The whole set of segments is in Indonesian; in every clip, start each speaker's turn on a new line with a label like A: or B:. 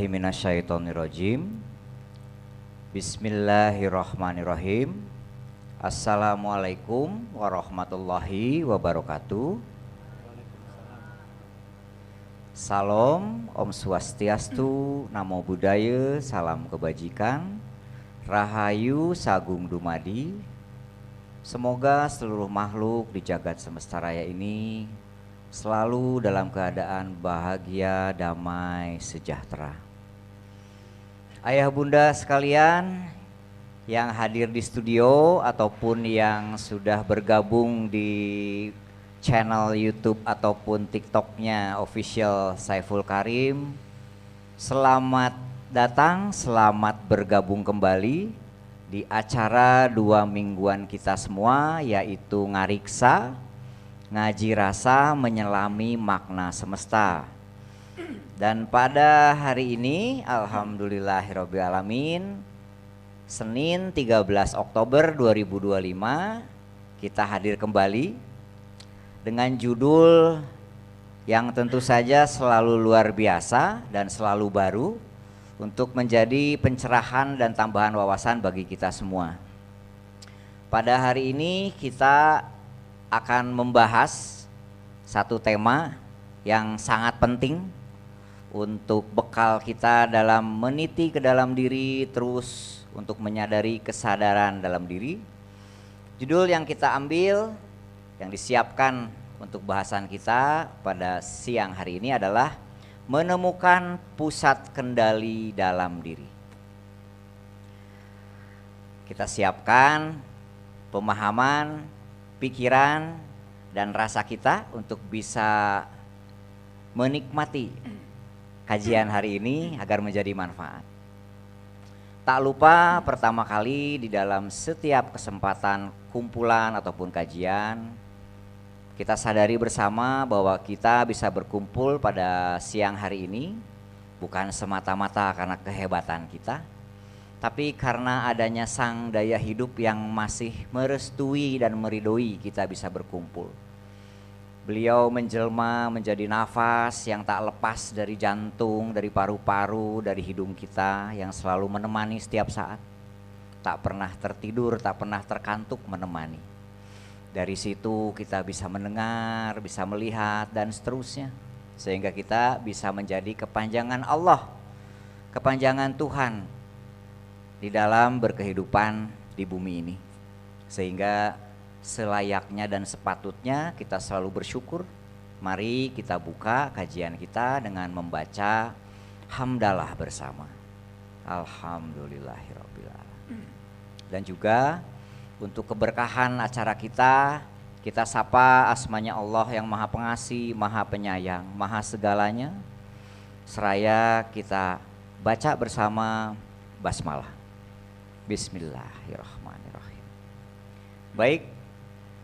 A: Minasyaitonirrajim. Bismillahirrahmanirrahim. Assalamualaikum warahmatullahi wabarakatuh. Salam, Om Swastiastu, Namo Buddhaya, salam kebajikan, Rahayu Sagung Dumadi. Semoga seluruh makhluk di jagat semesta raya ini selalu dalam keadaan bahagia, damai, sejahtera. Ayah bunda sekalian yang hadir di studio ataupun yang sudah bergabung di channel YouTube ataupun TikToknya official Saiful Karim, selamat datang, selamat bergabung kembali di acara 2 mingguan kita semua, yaitu Ngariksa, Ngaji Rasa Menyelami Makna Semesta. Dan pada hari ini alhamdulillahirobbilalamin, Senin 13 Oktober 2025, kita hadir kembali dengan judul yang tentu saja selalu luar biasa dan selalu baru untuk menjadi pencerahan dan tambahan wawasan bagi kita semua. Pada hari ini kita akan membahas satu tema yang sangat penting untuk bekal kita dalam meniti ke dalam diri, terus untuk menyadari kesadaran dalam diri. Judul yang kita ambil, yang disiapkan untuk bahasan kita pada siang hari ini adalah menemukan pusat kendali dalam diri. Kita siapkan pemahaman, pikiran, dan rasa kita untuk bisa menikmati kajian hari ini agar menjadi manfaat. Tak lupa pertama kali di dalam setiap kesempatan kumpulan ataupun kajian, kita sadari bersama bahwa kita bisa berkumpul pada siang hari ini bukan semata-mata karena kehebatan kita, tapi karena adanya sang daya hidup yang masih merestui dan meridoi kita bisa berkumpul. Beliau menjelma menjadi nafas yang tak lepas dari jantung, dari paru-paru, dari hidung kita yang selalu menemani setiap saat. Tak pernah tertidur, tak pernah terkantuk menemani. Dari situ kita bisa mendengar, bisa melihat dan seterusnya. Sehingga kita bisa menjadi kepanjangan Allah, kepanjangan Tuhan di dalam berkehidupan di bumi ini. Sehingga selayaknya dan sepatutnya kita selalu bersyukur. Mari kita buka kajian kita dengan membaca hamdalah bersama. Alhamdulillahirobbilalamin. Dan juga untuk keberkahan acara kita, kita sapa asmanya Allah yang Maha Pengasih, Maha Penyayang, Maha Segalanya. Seraya kita baca bersama basmalah. Bismillahirrahmanirrahim. Baik,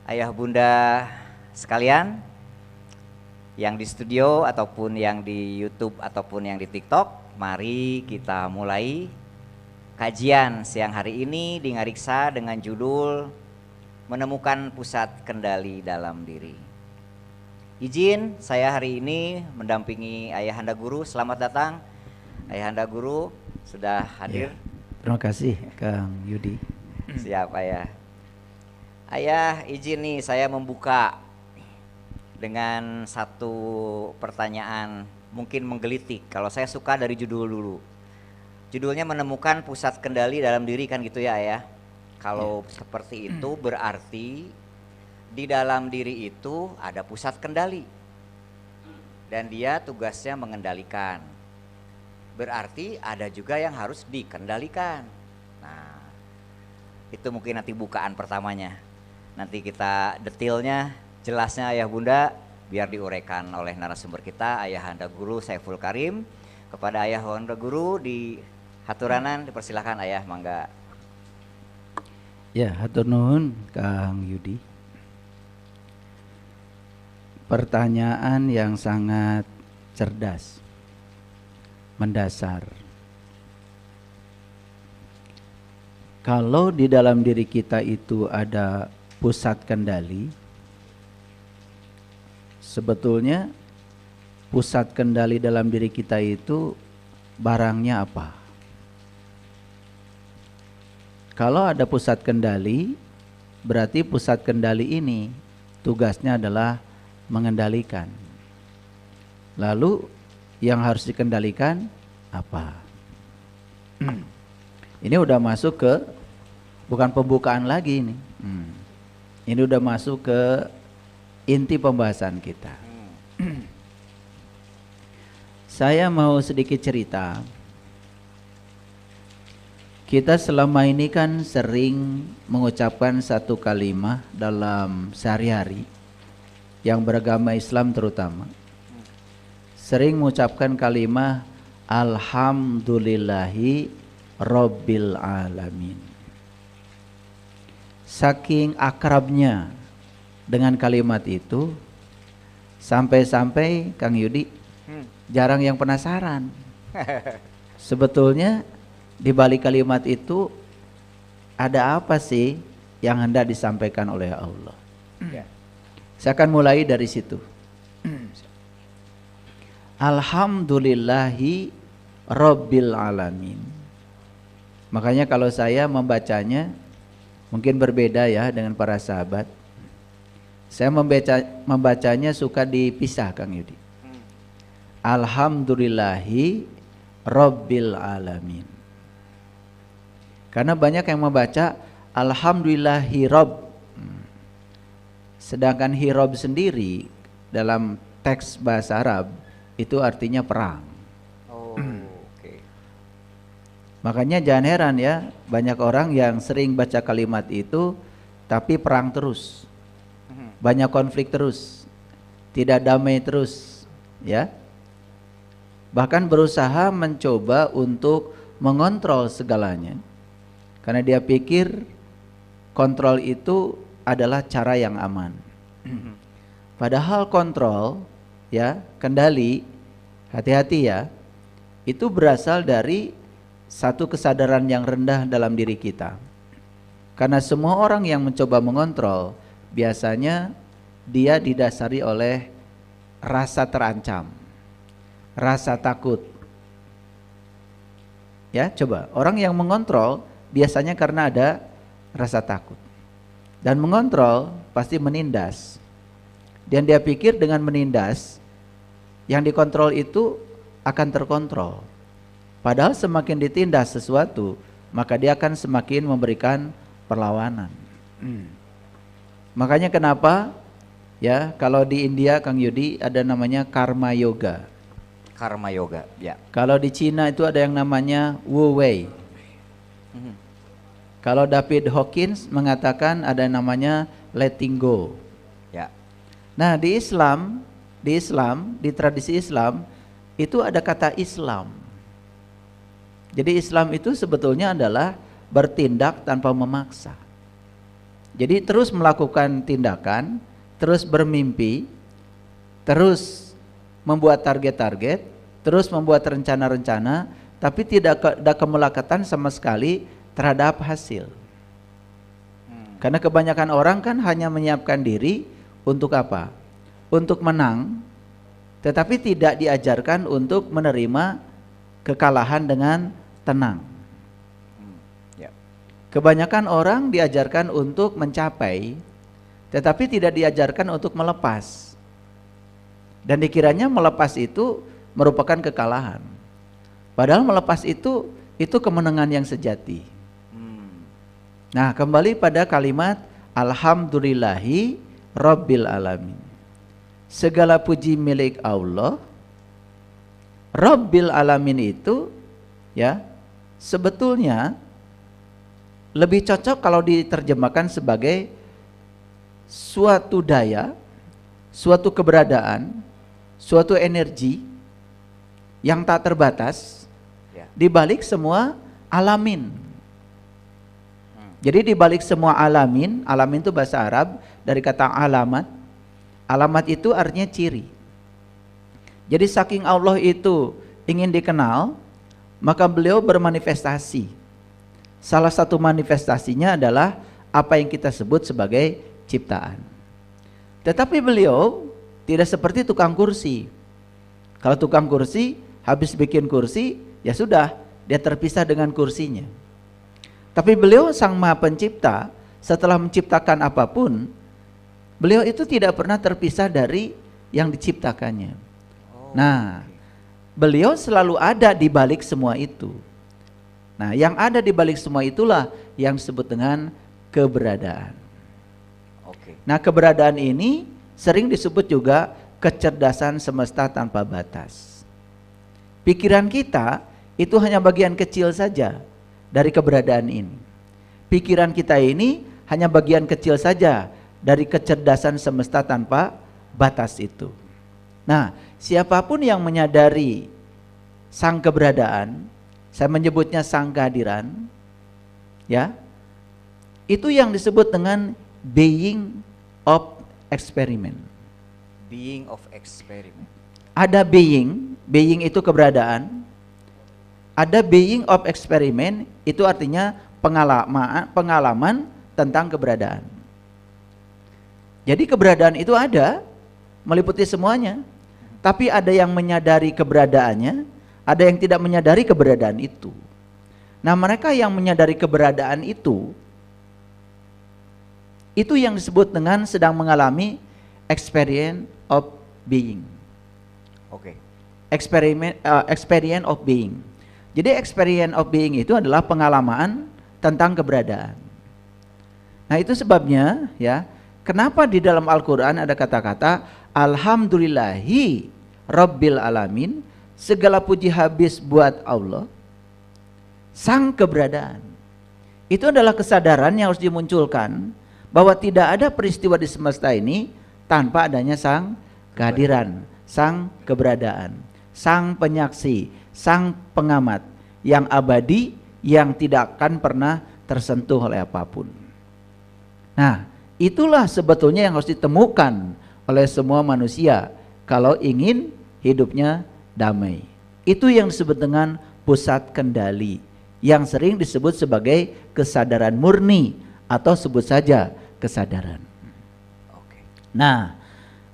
A: ayah bunda sekalian yang di studio ataupun yang di YouTube ataupun yang di TikTok, mari kita mulai kajian siang hari ini di Ngariksa dengan judul Menemukan Pusat Kendali Dalam Diri. Izin saya hari ini mendampingi Ayahanda Guru. Selamat datang Ayahanda Guru, sudah hadir.
B: Ya. Terima kasih Kang Yudi.
A: Siap Ayah. Ayah izin nih saya membuka dengan satu pertanyaan mungkin menggelitik. Kalau saya suka dari judul dulu. Judulnya menemukan pusat kendali dalam diri, kan gitu ya Ayah. Kalau seperti itu berarti di dalam diri itu ada pusat kendali. Dan dia tugasnya mengendalikan. Berarti ada juga yang harus dikendalikan. Nah, itu mungkin nanti bukaan pertamanya. Nanti kita detailnya, jelasnya ayah bunda biar diuraikan oleh narasumber kita, Ayahanda Guru Saiful Karim. Kepada Ayahanda Guru di haturanan dipersilakan ayah, mangga.
B: Ya, hatur nuhun Kang Yudi. Pertanyaan yang sangat cerdas, mendasar. Kalau di dalam diri kita itu ada pusat kendali, sebetulnya pusat kendali dalam diri kita itu barangnya apa. Kalau ada pusat kendali, berarti pusat kendali ini tugasnya adalah mengendalikan. Lalu yang harus dikendalikan apa? Ini udah masuk ke, bukan pembukaan lagi ini. Ini udah masuk ke inti pembahasan kita. Saya mau sedikit cerita. Kita selama ini kan sering mengucapkan satu kalimat dalam sehari-hari, yang beragama Islam terutama. Sering mengucapkan kalimat Alhamdulillahi Rabbil Alamin. Saking akrabnya dengan kalimat itu, sampai-sampai Kang Yudi jarang yang penasaran. Sebetulnya di balik kalimat itu ada apa sih yang hendak disampaikan oleh Allah? Saya akan mulai dari situ. Alhamdulillahi Rabbil Alamin. Makanya kalau saya membacanya mungkin berbeda ya dengan para sahabat. Saya membacanya suka dipisah, Kang Yudi. Alhamdulillahi Rabbil Alamin. Karena banyak yang membaca Alhamdulillahi Rabb. Sedangkan hirob sendiri dalam teks bahasa Arab itu artinya perang.
A: Okay.
B: Makanya jangan heran ya, banyak orang yang sering baca kalimat itu tapi perang terus. Banyak konflik terus. Tidak damai terus, ya. Bahkan berusaha mencoba untuk mengontrol segalanya. Karena dia pikir kontrol itu adalah cara yang aman. Padahal kontrol, ya, kendali, hati-hati ya, itu berasal dari satu kesadaran yang rendah dalam diri kita. Karena semua orang yang mencoba mengontrol, biasanya dia didasari oleh rasa terancam, rasa takut. Ya, coba, orang yang mengontrol biasanya karena ada rasa takut. Dan mengontrol pasti menindas. Dan dia pikir dengan menindas, yang dikontrol itu akan terkontrol. Padahal semakin ditindas sesuatu, maka dia akan semakin memberikan perlawanan. Makanya kenapa ya kalau di India, Kang Yudi, ada namanya karma yoga.
A: Karma yoga, ya.
B: Kalau di Cina itu ada yang namanya Wu Wei. Kalau David Hawkins mengatakan ada yang namanya letting go.
A: Ya.
B: Nah, di Islam, di tradisi Islam itu ada kata Islam. Jadi Islam itu sebetulnya adalah bertindak tanpa memaksa. Jadi terus melakukan tindakan, terus bermimpi, terus membuat target-target, terus membuat rencana-rencana, tapi tidak ada kemelekatan sama sekali terhadap hasil. Karena kebanyakan orang kan hanya menyiapkan diri untuk apa? Untuk menang, tetapi tidak diajarkan untuk menerima kekalahan dengan tenang. Kebanyakan orang diajarkan untuk mencapai, tetapi tidak diajarkan untuk melepas. Dan dikiranya melepas itu merupakan kekalahan. Padahal melepas itu kemenangan yang sejati. Nah, kembali pada kalimat Alhamdulillahi Rabbil Alamin. Segala puji milik Allah. Rabbil Alamin itu ya sebetulnya lebih cocok kalau diterjemahkan sebagai suatu daya, suatu keberadaan, suatu energi yang tak terbatas di balik semua alamin. Jadi di balik semua alamin, alamin itu bahasa Arab dari kata alamat. Alamat itu artinya ciri. Jadi saking Allah itu ingin dikenal, maka beliau bermanifestasi. Salah satu manifestasinya adalah apa yang kita sebut sebagai ciptaan. Tetapi beliau tidak seperti tukang kursi. Kalau tukang kursi habis bikin kursi ya sudah, dia terpisah dengan kursinya. Tapi beliau Sang Maha Pencipta, setelah menciptakan apapun, beliau itu tidak pernah terpisah dari yang diciptakannya. Nah, beliau selalu ada di balik semua itu. Nah, yang ada di balik semua itulah yang disebut dengan keberadaan. Nah, keberadaan ini sering disebut juga kecerdasan semesta tanpa batas. Pikiran kita itu hanya bagian kecil saja dari keberadaan ini. Pikiran kita ini hanya bagian kecil saja dari kecerdasan semesta tanpa batas itu. Nah, siapapun yang menyadari sang keberadaan, saya menyebutnya sang kehadiran, ya, itu yang disebut dengan being of experiment.
A: Being of experiment.
B: Ada being itu keberadaan. Ada being of experiment, itu artinya pengalaman tentang keberadaan. Jadi keberadaan itu ada, meliputi semuanya. Tapi ada yang menyadari keberadaannya, ada yang tidak menyadari keberadaan itu. Nah, mereka yang menyadari keberadaan itu yang disebut dengan sedang mengalami experience of being.
A: Oke.
B: Experience of being. Jadi experience of being itu adalah pengalaman tentang keberadaan. Nah, itu sebabnya ya, kenapa di dalam Al-Qur'an ada kata-kata alhamdulillahi rabbil alamin, segala puji habis buat Allah, sang keberadaan. Itu adalah kesadaran yang harus dimunculkan bahwa tidak ada peristiwa di semesta ini tanpa adanya sang kehadiran, sang keberadaan, sang penyaksi, sang pengamat yang abadi, yang tidak akan pernah tersentuh oleh apapun. Nah, itulah sebetulnya yang harus ditemukan oleh semua manusia kalau ingin hidupnya damai. Itu yang disebut dengan pusat kendali, yang sering disebut sebagai kesadaran murni atau sebut saja kesadaran. Nah,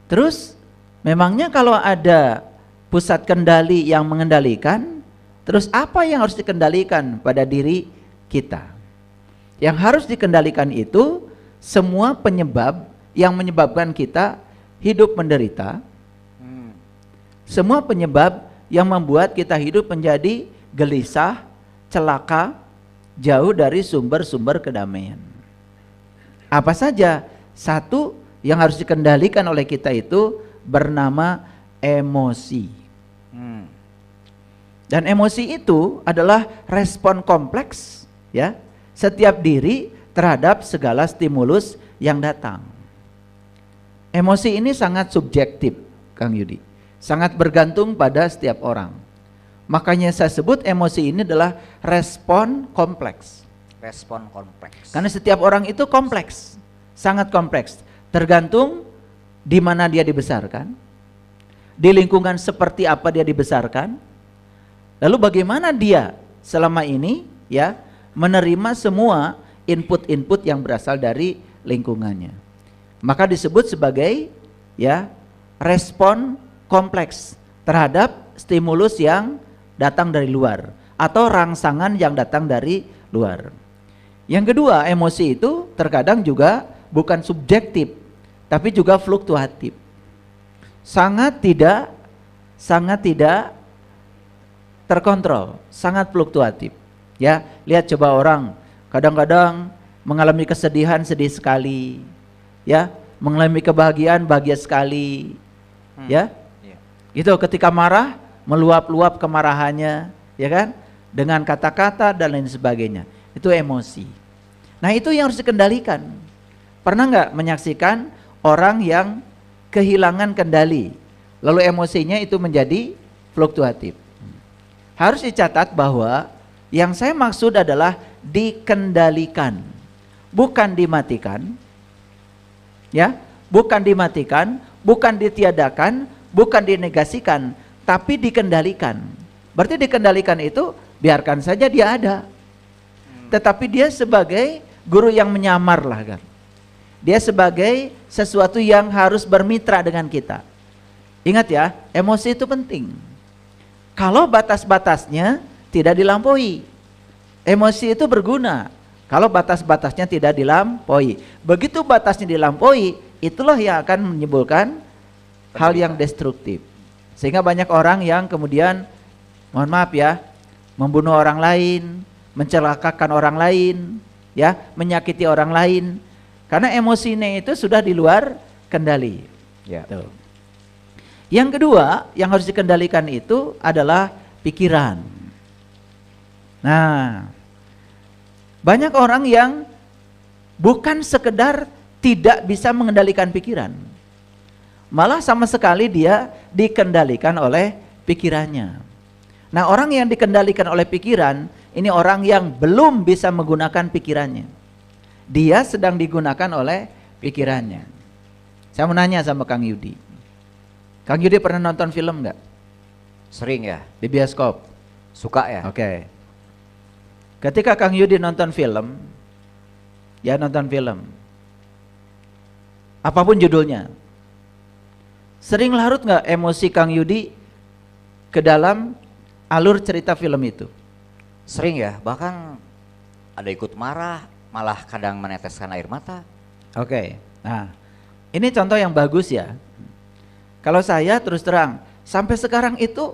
B: terus memangnya kalau ada pusat kendali yang mengendalikan, terus apa yang harus dikendalikan pada diri kita? Yang harus dikendalikan itu semua penyebab yang menyebabkan kita hidup menderita, semua penyebab yang membuat kita hidup menjadi gelisah, celaka, jauh dari sumber-sumber kedamaian. Apa saja? Satu yang harus dikendalikan oleh kita itu bernama emosi. Dan emosi itu adalah respon kompleks, ya, setiap diri terhadap segala stimulus yang datang. Emosi ini sangat subjektif, Kang Yudi, sangat bergantung pada setiap orang. Makanya saya sebut emosi ini adalah respon kompleks.
A: Respon kompleks.
B: Karena setiap orang itu kompleks, sangat kompleks. Tergantung di mana dia dibesarkan, di lingkungan seperti apa dia dibesarkan, lalu bagaimana dia selama ini ya menerima semua input-input yang berasal dari lingkungannya. Maka disebut sebagai ya respon kompleks terhadap stimulus yang datang dari luar atau rangsangan yang datang dari luar. Yang kedua, emosi itu terkadang juga bukan subjektif tapi juga fluktuatif. Sangat tidak terkontrol, sangat fluktuatif. Ya, lihat coba orang kadang-kadang mengalami kesedihan, sedih sekali. Ya, mengalami kebahagiaan, bahagia sekali. Ya. Itu ketika marah, meluap-luap kemarahannya, ya kan? Dengan kata-kata dan lain sebagainya. Itu emosi. Nah, itu yang harus dikendalikan. Pernah nggak menyaksikan orang yang kehilangan kendali, lalu emosinya itu menjadi fluktuatif? Harus dicatat bahwa yang saya maksud adalah dikendalikan, bukan dimatikan. Ya, bukan dimatikan, bukan ditiadakan, bukan dinegasikan, tapi dikendalikan. Berarti dikendalikan itu biarkan saja dia ada. Tetapi dia sebagai guru yang menyamar lah kan. Dia sebagai sesuatu yang harus bermitra dengan kita. Ingat ya, emosi itu penting. Kalau batas-batasnya tidak dilampaui. Emosi itu berguna kalau batas-batasnya tidak dilampaui. Begitu batasnya dilampaui, itulah yang akan menimbulkan hal yang destruktif. Sehingga banyak orang yang kemudian, mohon maaf ya, membunuh orang lain, mencelakakan orang lain, ya, menyakiti orang lain, karena emosinya itu sudah di luar kendali.
A: Ya.
B: Tuh. Yang kedua yang harus dikendalikan itu adalah pikiran. Nah, banyak orang yang bukan sekedar tidak bisa mengendalikan pikiran, malah sama sekali dia dikendalikan oleh pikirannya. Nah, orang yang dikendalikan oleh pikiran, ini orang yang belum bisa menggunakan pikirannya. Dia sedang digunakan oleh pikirannya. Saya mau nanya sama Kang Yudi. Kang Yudi pernah nonton film nggak?
A: Sering ya.
B: Di bioskop?
A: Suka ya.
B: Oke. Ketika Kang Yudi nonton film, ya nonton film, apapun judulnya, sering larut nggak emosi Kang Yudi ke dalam alur cerita film itu?
A: Sering ya, bahkan ada ikut marah, malah kadang meneteskan air mata.
B: Oke. Nah, ini contoh yang bagus ya. Kalau saya terus terang, sampai sekarang itu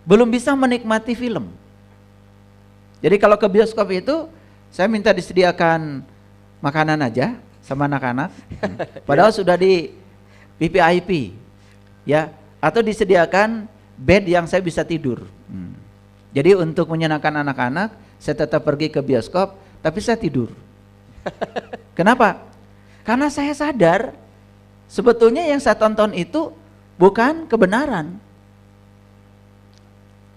B: belum bisa menikmati film. Jadi kalau ke bioskop itu, saya minta disediakan makanan aja sama anak-anak. Padahal sudah di VVIP, ya, atau disediakan bed yang saya bisa tidur. Jadi untuk menyenangkan anak-anak, saya tetap pergi ke bioskop, tapi saya tidur. Kenapa? Karena saya sadar sebetulnya yang saya tonton itu bukan kebenaran.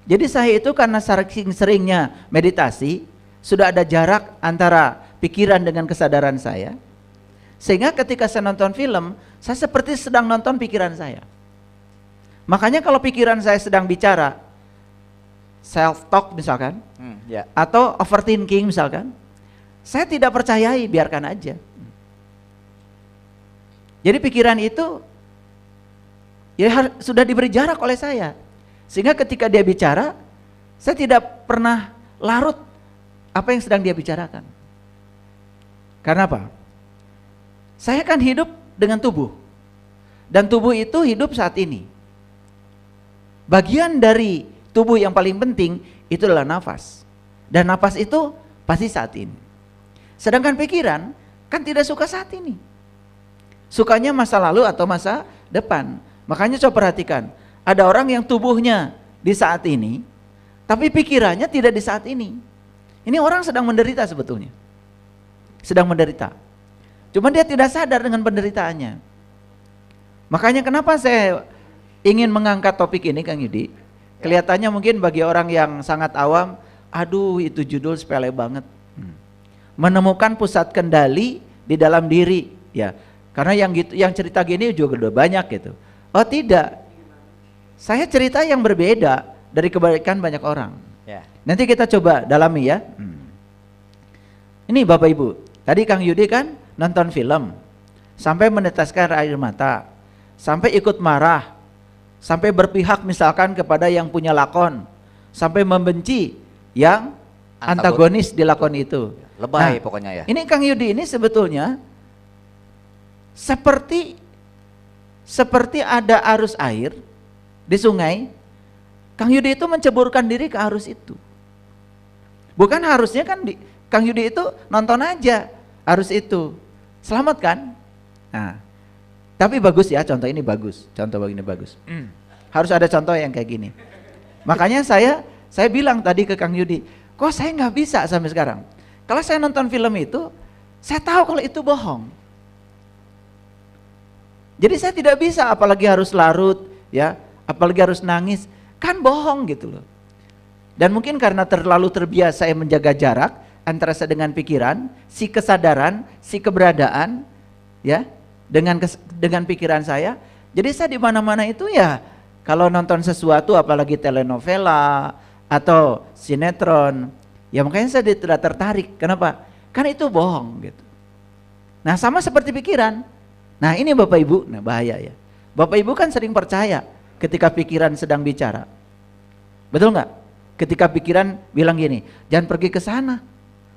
B: Jadi saya itu karena seringnya meditasi, sudah ada jarak antara pikiran dengan kesadaran saya. Sehingga ketika saya nonton film, saya seperti sedang nonton pikiran saya. Makanya kalau pikiran saya sedang bicara, self talk misalkan,
A: Ya.
B: atau overthinking misalkan, saya tidak percayai, biarkan aja. Jadi pikiran itu ya sudah diberi jarak oleh saya. Sehingga ketika dia bicara, saya tidak pernah larut apa yang sedang dia bicarakan. Karena apa? Saya kan hidup dengan tubuh. Dan tubuh itu hidup saat ini. Bagian dari tubuh yang paling penting itu adalah nafas. Dan nafas itu pasti saat ini. Sedangkan pikiran kan tidak suka saat ini. Sukanya masa lalu atau masa depan. Makanya coba perhatikan, ada orang yang tubuhnya di saat ini, tapi pikirannya tidak di saat ini. Ini orang sedang menderita sebetulnya. Sedang menderita. Cuma dia tidak sadar dengan penderitaannya. Makanya kenapa saya ingin mengangkat topik ini, Kang Yudi. Kelihatannya mungkin bagi orang yang sangat awam, aduh itu judul sepele banget. Menemukan pusat kendali di dalam diri, ya. Karena yang cerita gini juga udah banyak gitu. Oh tidak. Saya cerita yang berbeda dari kebaikan banyak orang.
A: Ya.
B: Nanti kita coba dalami ya. Ini Bapak Ibu, tadi Kang Yudi kan nonton film, sampai meneteskan air mata, sampai ikut marah, sampai berpihak misalkan kepada yang punya lakon, sampai membenci yang antagonis di lakon itu.
A: Lebay pokoknya ya.
B: Ini Kang Yudi ini sebetulnya seperti ada arus air di sungai. Kang Yudi itu menceburkan diri ke arus itu. Bukan harusnya kan Kang Yudi itu nonton aja arus itu. Selamat kan? Nah, tapi bagus ya, contoh ini bagus. Contoh begini bagus. Harus ada contoh yang kayak gini. Makanya saya bilang tadi ke Kang Yudi, kok saya nggak bisa sampai sekarang. Kalau saya nonton film itu, saya tahu kalau itu bohong. Jadi saya tidak bisa, apalagi harus larut, ya, apalagi harus nangis, kan bohong gitu loh. Dan mungkin karena terlalu terbiasa saya menjaga jarak antara saya dengan pikiran, si kesadaran, si keberadaan, ya, dengan pikiran saya. Jadi saya di mana-mana itu ya, kalau nonton sesuatu, apalagi telenovela atau sinetron, ya makanya saya tidak tertarik. Kenapa? Kan itu bohong gitu. Nah sama seperti pikiran. Nah ini Bapak Ibu, nah bahaya ya. Bapak Ibu kan sering percaya ketika pikiran sedang bicara. Betul nggak? ketika pikiran bilang gini, jangan pergi ke sana,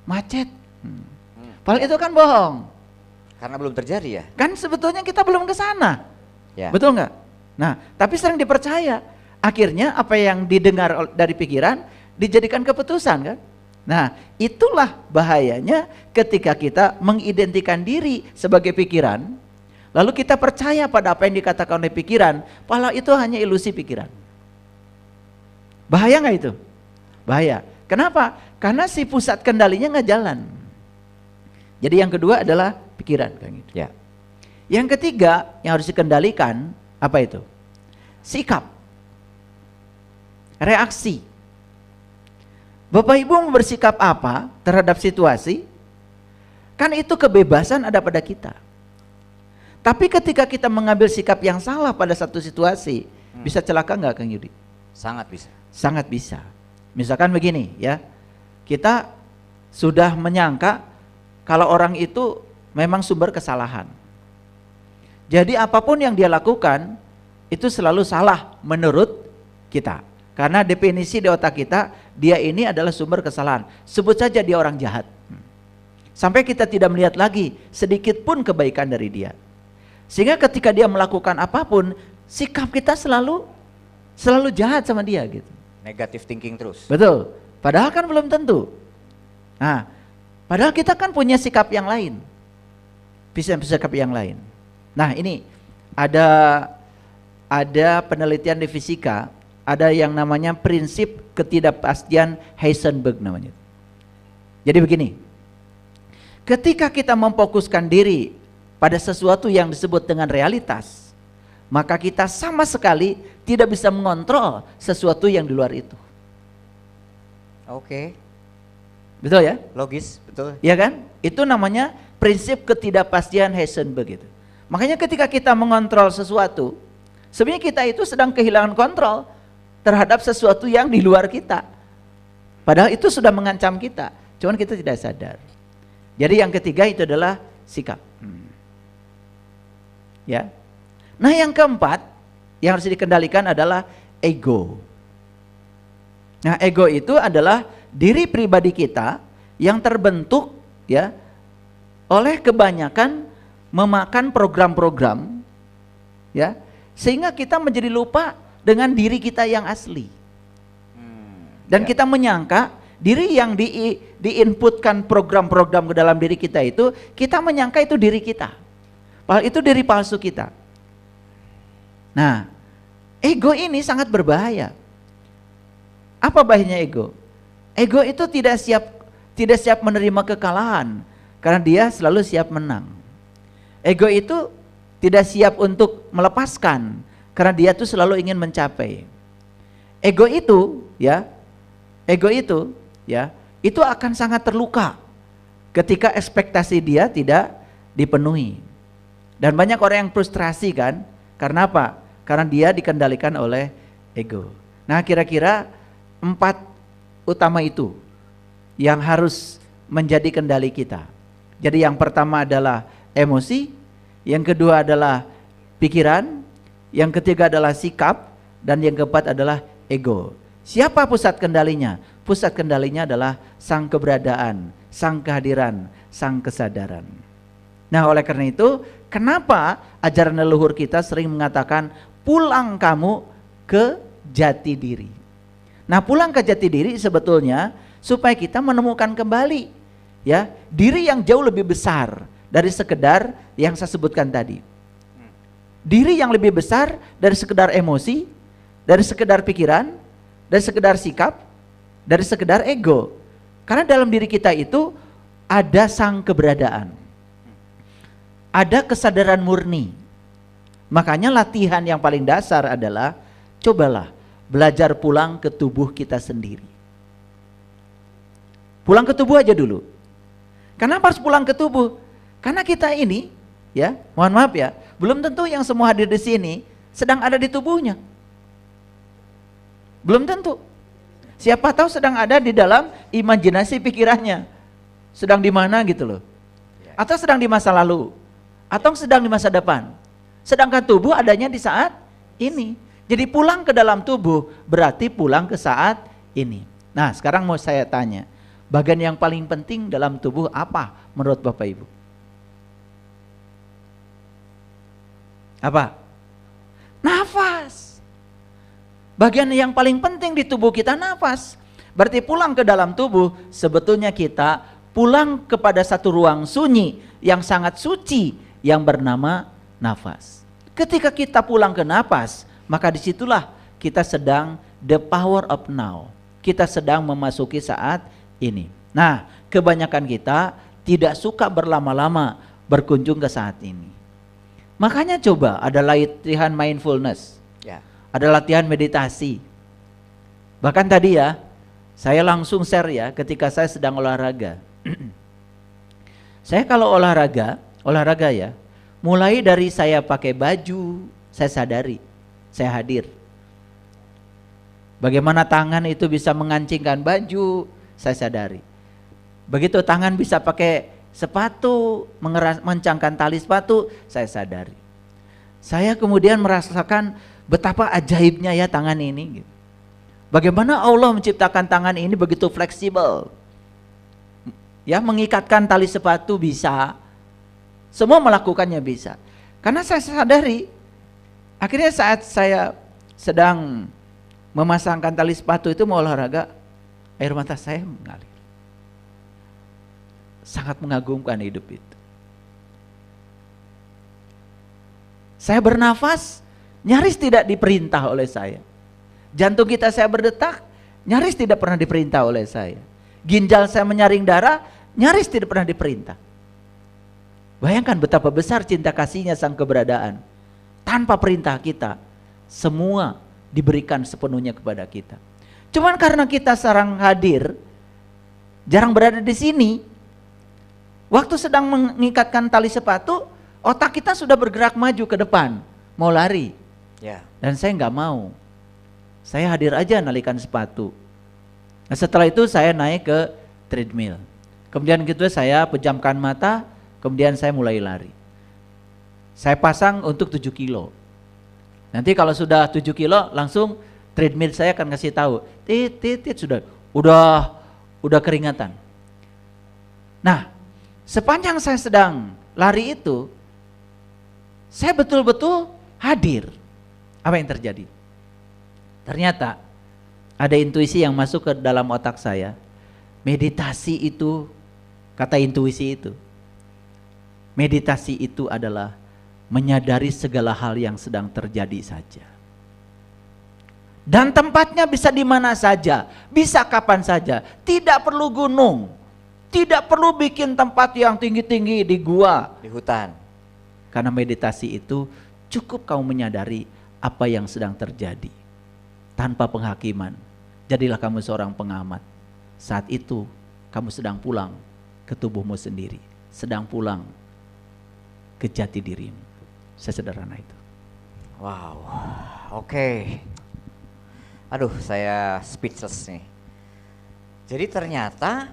B: macet. Padahal itu kan bohong.
A: Karena belum terjadi ya.
B: Kan sebetulnya kita belum ke sana.
A: Ya.
B: Betul nggak? Nah, tapi sering dipercaya. Akhirnya apa yang didengar dari pikiran dijadikan keputusan kan? Nah, itulah bahayanya ketika kita mengidentikan diri sebagai pikiran, lalu kita percaya pada apa yang dikatakan oleh pikiran, padahal itu hanya ilusi pikiran. Bahaya nggak itu? Bahaya. Kenapa? Karena si pusat kendalinya nggak jalan. Jadi yang kedua adalah pikiran kan gitu.
A: Ya.
B: Yang ketiga yang harus dikendalikan apa itu? Sikap. Reaksi. Bapak Ibu mau bersikap apa terhadap situasi? Kan itu kebebasan ada pada kita. Tapi ketika kita mengambil sikap yang salah pada satu situasi, bisa celaka nggak Kang Yudi?
A: Sangat bisa.
B: Sangat bisa. Misalkan begini ya, kita sudah menyangka kalau orang itu memang sumber kesalahan. Jadi apapun yang dia lakukan itu selalu salah menurut kita. Karena definisi di otak kita, dia ini adalah sumber kesalahan. Sebut saja dia orang jahat. Sampai kita tidak melihat lagi sedikit pun kebaikan dari dia. Sehingga ketika dia melakukan apapun, sikap kita selalu jahat sama dia gitu.
A: Negative thinking terus.
B: Betul. Padahal kan belum tentu. Nah, padahal kita kan punya sikap yang lain. Sikap yang lain. Nah, ini ada penelitian di fisika, ada yang namanya prinsip ketidakpastian Heisenberg namanya. Jadi begini. Ketika kita memfokuskan diri pada sesuatu yang disebut dengan realitas, maka kita sama sekali tidak bisa mengontrol sesuatu yang di luar itu.
A: Oke.
B: Betul ya?
A: Logis, betul.
B: Ya kan? Itu namanya prinsip ketidakpastian Heisenberg itu. Makanya ketika kita mengontrol sesuatu, sebenarnya kita itu sedang kehilangan kontrol terhadap sesuatu yang di luar kita. Padahal itu sudah mengancam kita, cuman kita tidak sadar. Jadi yang ketiga itu adalah sikap. Ya. Nah, yang keempat yang harus dikendalikan adalah ego. Nah, ego itu adalah diri pribadi kita yang terbentuk ya oleh kebanyakan memakan program-program ya, sehingga kita menjadi lupa dengan diri kita yang asli. Dan kita menyangka diri yang diinputkan program-program ke dalam diri kita itu, kita menyangka itu diri kita. Padahal itu diri palsu kita. Nah, ego ini sangat berbahaya. Apa bahayanya ego? Ego itu tidak siap menerima kekalahan karena dia selalu siap menang. Ego itu tidak siap untuk melepaskan karena dia tuh selalu ingin mencapai. Ego itu itu akan sangat terluka ketika ekspektasi dia tidak dipenuhi. Dan banyak orang yang frustrasi kan, karena apa? Karena dia dikendalikan oleh ego. Nah, kira-kira 4 utama itu yang harus menjadi kendali kita. Jadi yang pertama adalah emosi, yang kedua adalah pikiran, yang ketiga adalah sikap, dan yang keempat adalah ego. Siapa pusat kendalinya? Pusat kendalinya adalah sang keberadaan, sang kehadiran, sang kesadaran. Nah, oleh karena itu, kenapa ajaran leluhur kita sering mengatakan pulang kamu ke jati diri. Nah, pulang ke jati diri sebetulnya supaya kita menemukan kembali ya diri yang jauh lebih besar dari sekedar yang saya sebutkan tadi. Diri yang lebih besar dari sekedar emosi, dari sekedar pikiran, dari sekedar sikap, dari sekedar ego. Karena dalam diri kita itu ada sang keberadaan. Ada kesadaran murni. Makanya latihan yang paling dasar adalah cobalah belajar pulang ke tubuh kita sendiri. Pulang ke tubuh aja dulu. Kenapa harus pulang ke tubuh? Karena kita ini, ya, mohon maaf ya, belum tentu yang semua hadir di sini sedang ada di tubuhnya. Belum tentu. Siapa tahu sedang ada di dalam imajinasi pikirannya. Sedang di mana gitu loh. Atau sedang di masa lalu. Atau sedang di masa depan. Sedangkan tubuh adanya di saat ini. Jadi pulang ke dalam tubuh berarti pulang ke saat ini. Nah, sekarang mau saya tanya, bagian yang paling penting dalam tubuh apa menurut Bapak Ibu? Apa? Nafas. Bagian yang paling penting di tubuh kita nafas. Berarti pulang ke dalam tubuh, sebetulnya kita pulang kepada satu ruang sunyi yang sangat suci yang bernama nafas. Ketika kita pulang ke nafas, maka disitulah kita sedang the power of now. Kita sedang memasuki saat ini. Nah, kebanyakan kita tidak suka berlama-lama berkunjung ke saat ini. Makanya coba ada latihan mindfulness,
A: Ya.
B: ada latihan meditasi. Bahkan tadi ya, saya langsung share ya ketika saya sedang olahraga. Saya kalau olahraga ya, mulai dari saya pakai baju, saya sadari, saya hadir. Bagaimana tangan itu bisa mengancingkan baju, saya sadari. Begitu tangan bisa pakai sepatu, mengencangkan tali sepatu, saya sadari. Saya kemudian merasakan betapa ajaibnya ya tangan ini. Bagaimana Allah menciptakan tangan ini begitu fleksibel. Ya, mengikatkan tali sepatu bisa. Semua melakukannya bisa. Karena saya sadari, akhirnya saat saya sedang memasangkan tali sepatu itu mau olahraga, air mata saya mengalir. Sangat mengagumkan hidup itu. Saya bernafas, nyaris tidak diperintah oleh saya. Jantung kita saya berdetak, nyaris tidak pernah diperintah oleh saya. Ginjal saya menyaring darah, nyaris tidak pernah diperintah. Bayangkan betapa besar cinta kasihnya sang keberadaan. Tanpa perintah kita, semua diberikan sepenuhnya kepada kita. Cuman karena kita jarang hadir, jarang berada di sini, waktu sedang mengikatkan tali sepatu, otak kita sudah bergerak maju ke depan, mau lari.
A: Ya.
B: Dan saya nggak mau. Saya hadir aja nalikan sepatu. Nah, setelah itu saya naik ke treadmill. Kemudian gitu saya pejamkan mata, kemudian saya mulai lari. Saya pasang untuk 7 kilo. Nanti kalau sudah 7 kilo langsung treadmill saya akan kasih tahu, tit sudah udah keringatan. Nah, sepanjang saya sedang lari itu, saya betul-betul hadir. Apa yang terjadi? Ternyata ada intuisi yang masuk ke dalam otak saya. Meditasi itu, kata intuisi itu, meditasi itu adalah menyadari segala hal yang sedang terjadi saja. Dan tempatnya bisa di mana saja, bisa kapan saja. Tidak perlu gunung, tidak perlu bikin tempat yang tinggi-tinggi di gua,
A: Di hutan.
B: karena meditasi itu cukup kamu menyadari apa yang sedang terjadi. Tanpa penghakiman, jadilah kamu seorang pengamat. Saat itu kamu sedang pulang ke tubuhmu sendiri, sedang pulang ke jati dirimu. Sesederhana itu.
A: Wow. Oke. Aduh, saya speechless nih. Jadi ternyata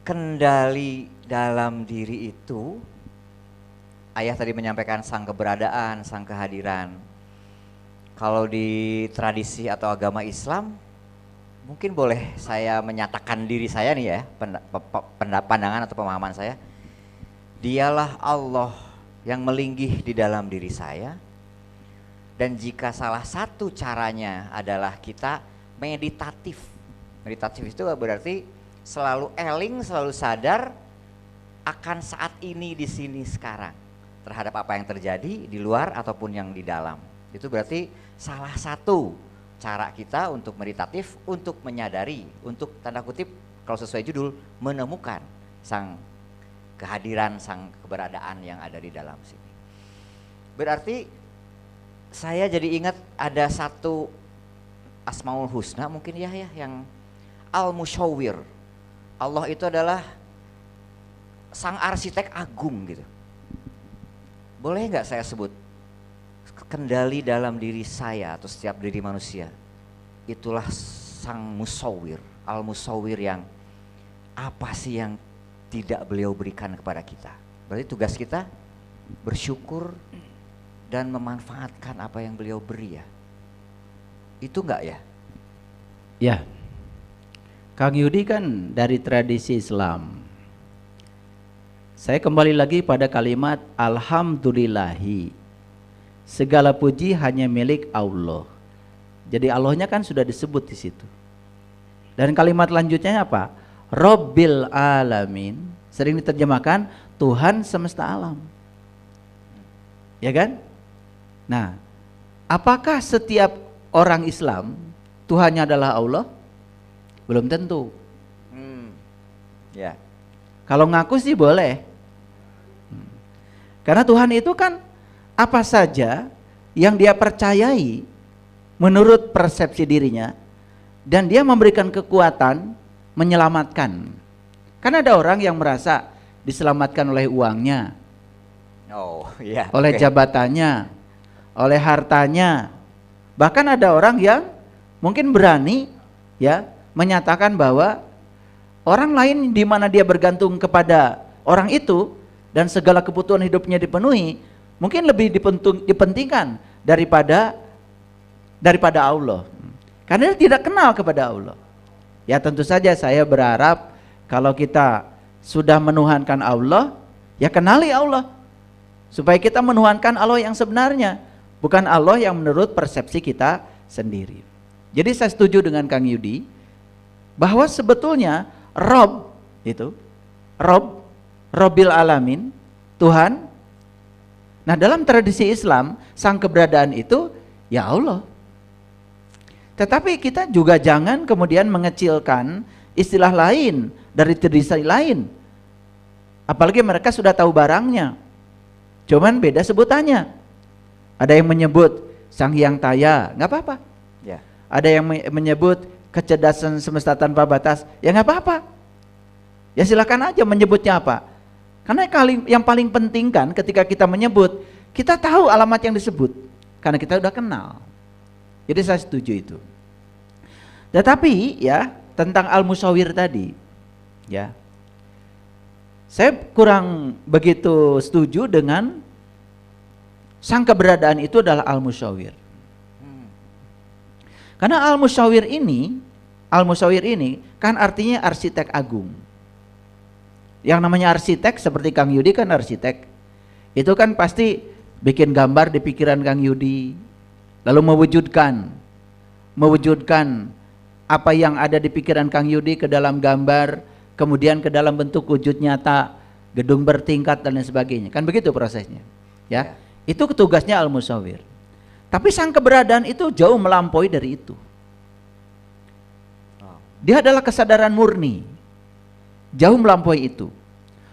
A: kendali dalam diri itu, Ayah tadi menyampaikan sang keberadaan, sang kehadiran. Kalau di tradisi atau agama Islam, mungkin boleh saya menyatakan diri saya nih ya, pandangan atau pemahaman saya. Dialah Allah yang melinggih di dalam diri saya. Dan jika salah satu caranya adalah kita meditatif. Meditatif itu berarti selalu eling, selalu sadar akan saat ini, di sini, sekarang. Terhadap apa yang terjadi di luar ataupun yang di dalam. Itu berarti salah satu cara kita untuk meditatif, untuk menyadari, untuk tanda kutip kalau sesuai judul, menemukan sang kehadiran, sang keberadaan yang ada di dalam sini. Berarti saya jadi ingat ada satu Asmaul Husna mungkin ya yang Al-Musyawwir. Allah itu adalah sang arsitek agung gitu. Boleh nggak saya sebut kendali dalam diri saya atau setiap diri manusia? Itulah sang musawwir, Al-Musawwir, yang apa sih yang tidak beliau berikan kepada kita. Berarti tugas kita bersyukur dan memanfaatkan apa yang beliau beri ya. Itu enggak ya?
B: Ya. Kang Yudi kan dari tradisi Islam. Saya kembali lagi pada kalimat alhamdulillahi. Segala puji hanya milik Allah. Jadi Allahnya kan sudah disebut di situ. Dan kalimat lanjutnya apa? Rabbil alamin. Sering diterjemahkan Tuhan semesta alam. Ya kan? Nah, apakah setiap orang Islam Tuhannya adalah Allah? Belum tentu.
A: Ya.
B: Kalau ngaku sih boleh. Karena Tuhan itu kan apa saja yang dia percayai menurut persepsi dirinya, dan dia memberikan kekuatan menyelamatkan. Karena ada orang yang merasa diselamatkan oleh uangnya, oleh jabatannya, oleh hartanya. Bahkan ada orang yang mungkin berani ya menyatakan bahwa orang lain di mana dia bergantung kepada orang itu dan segala kebutuhan hidupnya dipenuhi, mungkin lebih dipentingkan daripada Allah. Karena dia tidak kenal kepada Allah. Ya tentu saja saya berharap kalau kita sudah menuhankan Allah, ya kenali Allah. Supaya kita menuhankan Allah yang sebenarnya, bukan Allah yang menurut persepsi kita sendiri. Jadi saya setuju dengan Kang Yudi bahwa sebetulnya Rob itu, Robbil Alamin, Tuhan. Nah dalam tradisi Islam, sang keberadaan itu ya Allah. Tetapi kita juga jangan kemudian mengecilkan istilah lain dari tradisi lain. Apalagi mereka sudah tahu barangnya, cuman beda sebutannya. Ada yang menyebut Sang Hyang Taya, nggak apa-apa.
A: Ya.
B: Ada yang menyebut kecerdasan semesta tanpa batas, ya nggak apa-apa. Ya silakan aja menyebutnya apa. Karena yang paling penting kan ketika kita menyebut, kita tahu alamat yang disebut, karena kita udah kenal. Jadi saya setuju itu. Tetapi ya tentang Al-Musawwir tadi, ya saya kurang begitu setuju dengan sang keberadaan itu adalah Al-Musawwir. Karena Al-Musawwir ini kan artinya arsitek agung. Yang namanya arsitek seperti Kang Yudi kan arsitek. Itu kan pasti bikin gambar di pikiran Kang Yudi, lalu mewujudkan apa yang ada di pikiran Kang Yudi ke dalam gambar, kemudian ke dalam bentuk wujud nyata, gedung bertingkat dan lain sebagainya. Kan begitu prosesnya. Ya. Itu tugasnya Al-Musawwir. Tapi sang keberadaan itu jauh melampaui dari itu. Dia adalah kesadaran murni. Jauh melampaui itu.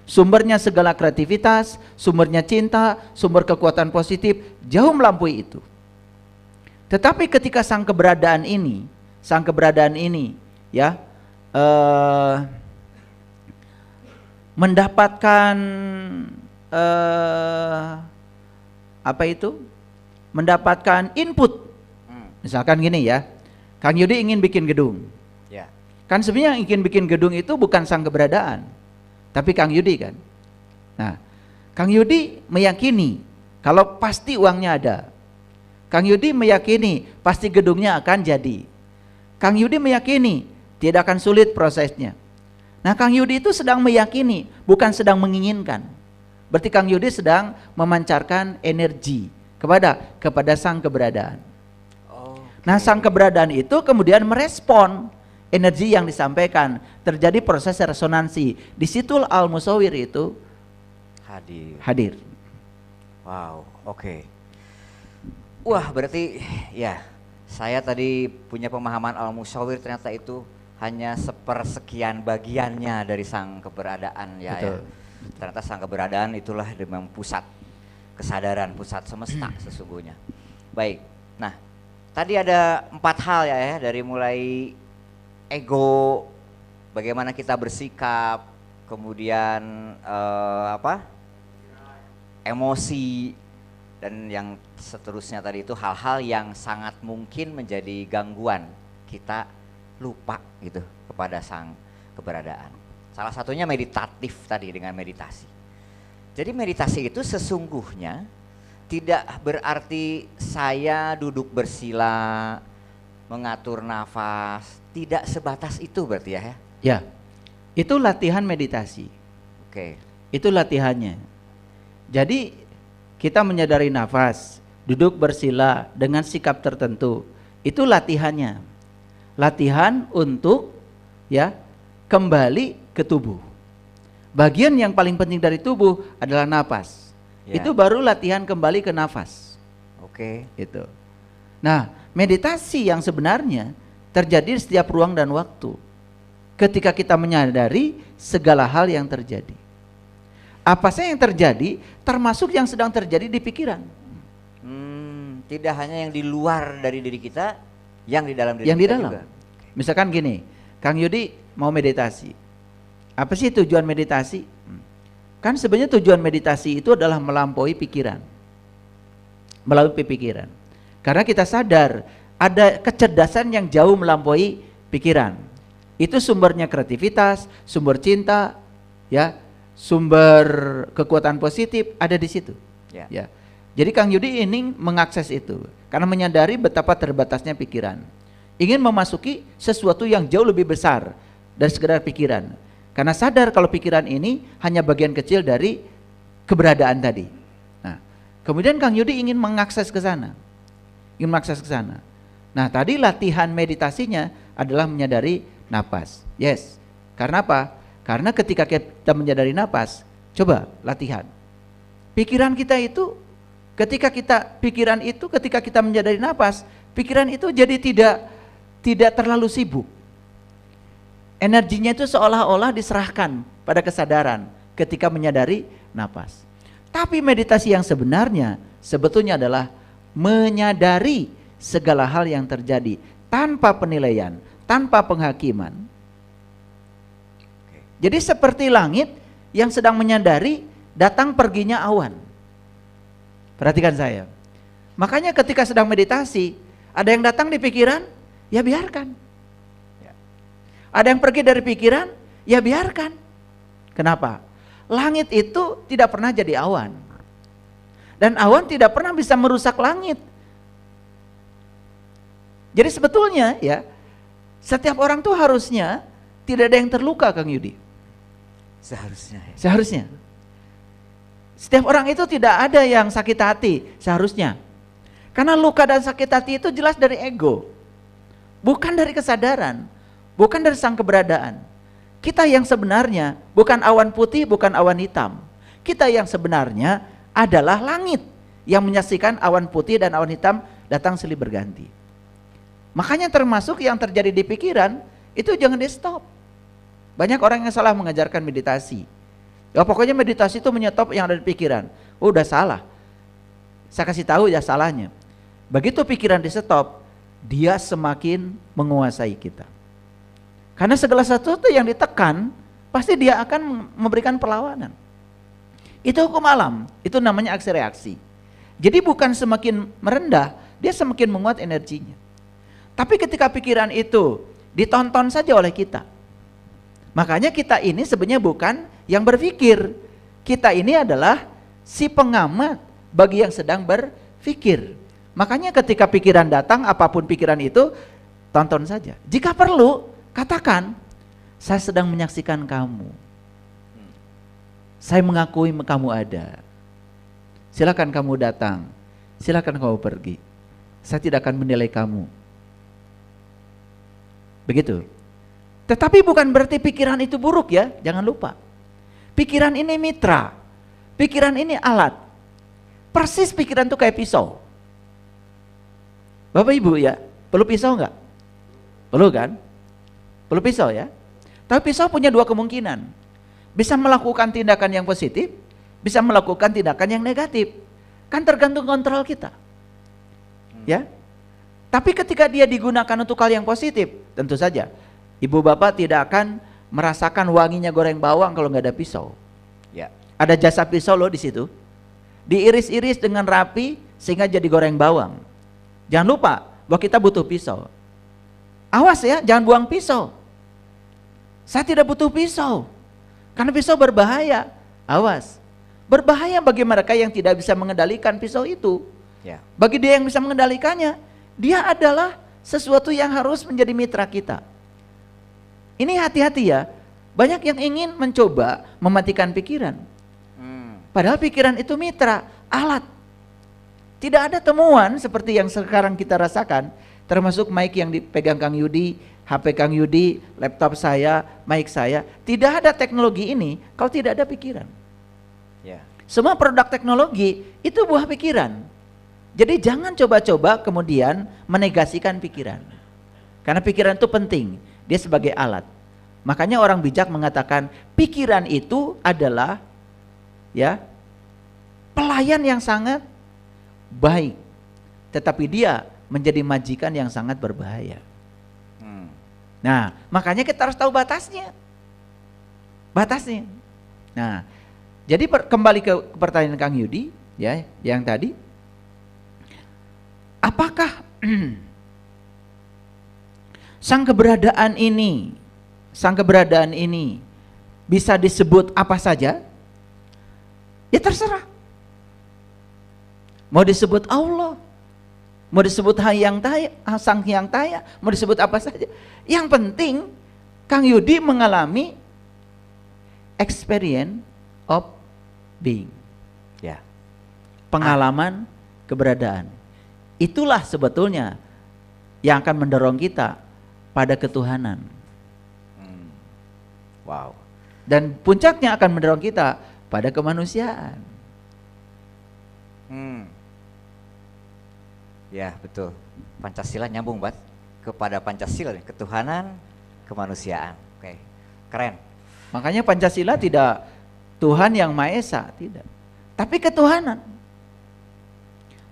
B: Sumbernya segala kreativitas, sumbernya cinta, sumber kekuatan positif, jauh melampaui itu. Tetapi ketika sang keberadaan ini ya mendapatkan mendapatkan input. Misalkan gini ya, Kang Yudi ingin bikin gedung.
A: Ya.
B: Kan sebenarnya yang ingin bikin gedung itu bukan sang keberadaan, tapi Kang Yudi kan. Nah, Kang Yudi meyakini kalau pasti uangnya ada. Kang Yudi meyakini pasti gedungnya akan jadi. Kang Yudi meyakini tidak akan sulit prosesnya. Nah, Kang Yudi itu sedang meyakini, bukan sedang menginginkan. Berarti Kang Yudi sedang memancarkan energi kepada sang keberadaan. Nah, sang keberadaan itu kemudian merespon energi yang disampaikan. Terjadi proses resonansi. Di situ Al-Musawwir itu hadir.
A: Wow, oke. Wah, berarti ya saya tadi punya pemahaman Al-Musawwir ternyata itu hanya sepersekian bagiannya dari sang keberadaan ya.
B: Betul.
A: Ternyata sang keberadaan itulah memang pusat kesadaran, pusat semesta sesungguhnya. Baik, nah tadi ada 4 hal ya, dari mulai ego, bagaimana kita bersikap, kemudian emosi, dan yang seterusnya tadi itu hal-hal yang sangat mungkin menjadi gangguan kita lupa gitu kepada sang keberadaan. Salah satunya meditatif tadi dengan meditasi. Jadi meditasi itu sesungguhnya tidak berarti saya duduk bersila, mengatur nafas, tidak sebatas itu berarti ya?
B: Ya, itu latihan meditasi.
A: Oke.
B: Itu latihannya. Jadi kita menyadari nafas, duduk bersila dengan sikap tertentu. Itu latihannya. Latihan untuk ya kembali ke tubuh. Bagian yang paling penting dari tubuh adalah nafas.
A: Ya.
B: Itu baru latihan kembali ke nafas.
A: Oke.
B: Itu. Nah, meditasi yang sebenarnya terjadi di setiap ruang dan waktu. Ketika kita menyadari segala hal yang terjadi. Apa saja yang terjadi, termasuk yang sedang terjadi di pikiran.
A: Tidak hanya yang di luar dari diri kita, yang di dalam diri
B: Yang di
A: kita
B: dalam.
A: juga.
B: Misalkan gini, Kang Yudi mau meditasi. Apa sih tujuan meditasi? Kan sebenarnya tujuan meditasi itu adalah melampaui pikiran. Melalui pikiran. Karena kita sadar ada kecerdasan yang jauh melampaui pikiran. Itu sumbernya kreativitas, sumber cinta, ya, sumber kekuatan positif ada di situ.
A: Ya.
B: Ya. Jadi Kang Yudi ini mengakses itu karena menyadari betapa terbatasnya pikiran. Ingin memasuki sesuatu yang jauh lebih besar dari sekedar pikiran. Karena sadar kalau pikiran ini hanya bagian kecil dari keberadaan tadi. Nah, kemudian Kang Yudi ingin mengakses ke sana. Nah, tadi latihan meditasinya adalah menyadari napas. Yes. Karena apa? Karena ketika kita menyadari napas, coba latihan. Pikiran kita itu ketika kita menyadari napas, pikiran itu jadi tidak terlalu sibuk. Energinya itu seolah-olah diserahkan pada kesadaran ketika menyadari napas. Tapi meditasi yang sebenarnya sebetulnya adalah menyadari segala hal yang terjadi tanpa penilaian, tanpa penghakiman. Jadi seperti langit yang sedang menyadari datang perginya awan. Perhatikan saya. Makanya ketika sedang meditasi, ada yang datang di pikiran, ya biarkan. Ada yang pergi dari pikiran, ya biarkan. Kenapa? Langit itu tidak pernah jadi awan. Dan awan tidak pernah bisa merusak langit. Jadi sebetulnya ya, setiap orang tuh harusnya tidak ada yang terluka, Kang Yudi.
A: Seharusnya. Ya.
B: Seharusnya. Setiap orang itu tidak ada yang sakit hati, seharusnya. Karena luka dan sakit hati itu jelas dari ego. Bukan dari kesadaran, bukan dari sang keberadaan. Kita yang sebenarnya bukan awan putih, bukan awan hitam. Kita yang sebenarnya adalah langit yang menyaksikan awan putih dan awan hitam datang silih berganti. Makanya termasuk yang terjadi di pikiran itu jangan di stop. Banyak orang yang salah mengajarkan meditasi. Ya pokoknya meditasi itu menyetop yang ada di pikiran. Oh, udah salah. Saya kasih tahu ya salahnya. Begitu pikiran di stop, dia semakin menguasai kita. Karena segala sesuatu yang ditekan, pasti dia akan memberikan perlawanan. Itu hukum alam, itu namanya aksi reaksi. Jadi bukan semakin merendah, dia semakin menguat energinya. Tapi ketika pikiran itu ditonton saja oleh kita, makanya kita ini sebenarnya bukan yang berpikir. Kita ini adalah si pengamat bagi yang sedang berpikir. Makanya ketika pikiran datang, apapun pikiran itu, tonton saja. Jika perlu, katakan, saya sedang menyaksikan kamu. Saya mengakui kamu ada. Silakan kamu datang, silakan kamu pergi. Saya tidak akan menilai kamu. Begitu. Tetapi bukan berarti pikiran itu buruk ya, jangan lupa. Pikiran ini mitra, pikiran ini alat. Persis pikiran itu kayak pisau. Bapak Ibu ya, perlu pisau enggak? Perlu kan? Perlu pisau ya. Tapi pisau punya dua kemungkinan. Bisa melakukan tindakan yang positif, bisa melakukan tindakan yang negatif. Kan tergantung kontrol kita. Ya. Tapi ketika dia digunakan untuk hal yang positif, tentu saja ibu bapak tidak akan merasakan wanginya goreng bawang kalau nggak ada pisau.
A: Ya.
B: Ada jasa pisau loh di situ. Diiris-iris dengan rapi sehingga jadi goreng bawang. Jangan lupa bahwa kita butuh pisau. Awas ya, jangan buang pisau. Saya tidak butuh pisau. Karena pisau berbahaya. Awas. Berbahaya bagi mereka yang tidak bisa mengendalikan pisau itu.
A: Ya.
B: Bagi dia yang bisa mengendalikannya, dia adalah sesuatu yang harus menjadi mitra kita. Ini hati-hati ya. Banyak yang ingin mencoba mematikan pikiran. Padahal pikiran itu mitra, alat. Tidak ada temuan seperti yang sekarang kita rasakan, termasuk mic yang dipegang Kang Yudi, HP Kang Yudi, laptop saya, mic saya. Tidak ada teknologi ini kalau tidak ada pikiran. Semua produk teknologi itu buah pikiran. Jadi jangan coba-coba kemudian menegasikan pikiran. Karena pikiran itu penting, dia sebagai alat. Makanya orang bijak mengatakan pikiran itu adalah ya pelayan yang sangat baik, tetapi dia menjadi majikan yang sangat berbahaya. Nah, makanya kita harus tahu batasnya. Batasnya. Nah, jadi kembali ke pertanyaan Kang Yudi ya, yang tadi, apakah sang keberadaan ini bisa disebut apa saja? Ya terserah. Mau disebut Allah, mau disebut Sang Hyang Taya, mau disebut apa saja. Yang penting Kang Yudi mengalami experience of being.
A: Ya.
B: Pengalaman keberadaan. Itulah sebetulnya yang akan mendorong kita pada ketuhanan.
A: Wow.
B: Dan puncaknya akan mendorong kita pada kemanusiaan.
A: Ya betul. Pancasila nyambung banget kepada Pancasila, ketuhanan, kemanusiaan. Oke, keren.
B: Makanya Pancasila tidak Tuhan yang Maha Esa, tidak. Tapi ketuhanan.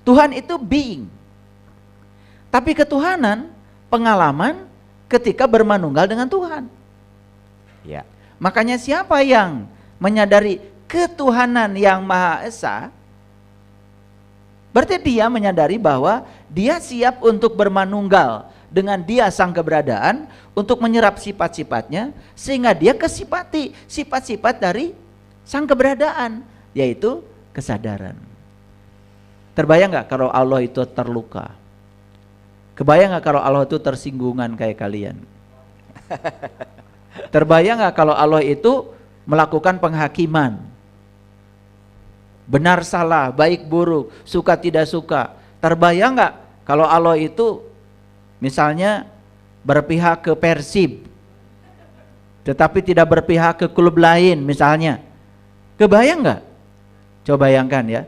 B: Tuhan itu being. Tapi ketuhanan, pengalaman ketika bermanunggal dengan Tuhan.
A: Ya.
B: Makanya siapa yang menyadari ketuhanan yang Maha Esa, berarti dia menyadari bahwa dia siap untuk bermanunggal dengan dia sang keberadaan untuk menyerap sifat-sifatnya, sehingga dia kesipati sifat-sifat dari sang keberadaan, yaitu kesadaran. Terbayang gak kalau Allah itu terluka? Kebayang gak kalau Allah itu tersinggungan kayak kalian? Terbayang gak kalau Allah itu melakukan penghakiman? Benar salah, baik buruk, suka tidak suka. Terbayang gak kalau Allah itu misalnya berpihak ke Persib, tetapi tidak berpihak ke klub lain misalnya? Kebayang gak? Coba bayangkan ya,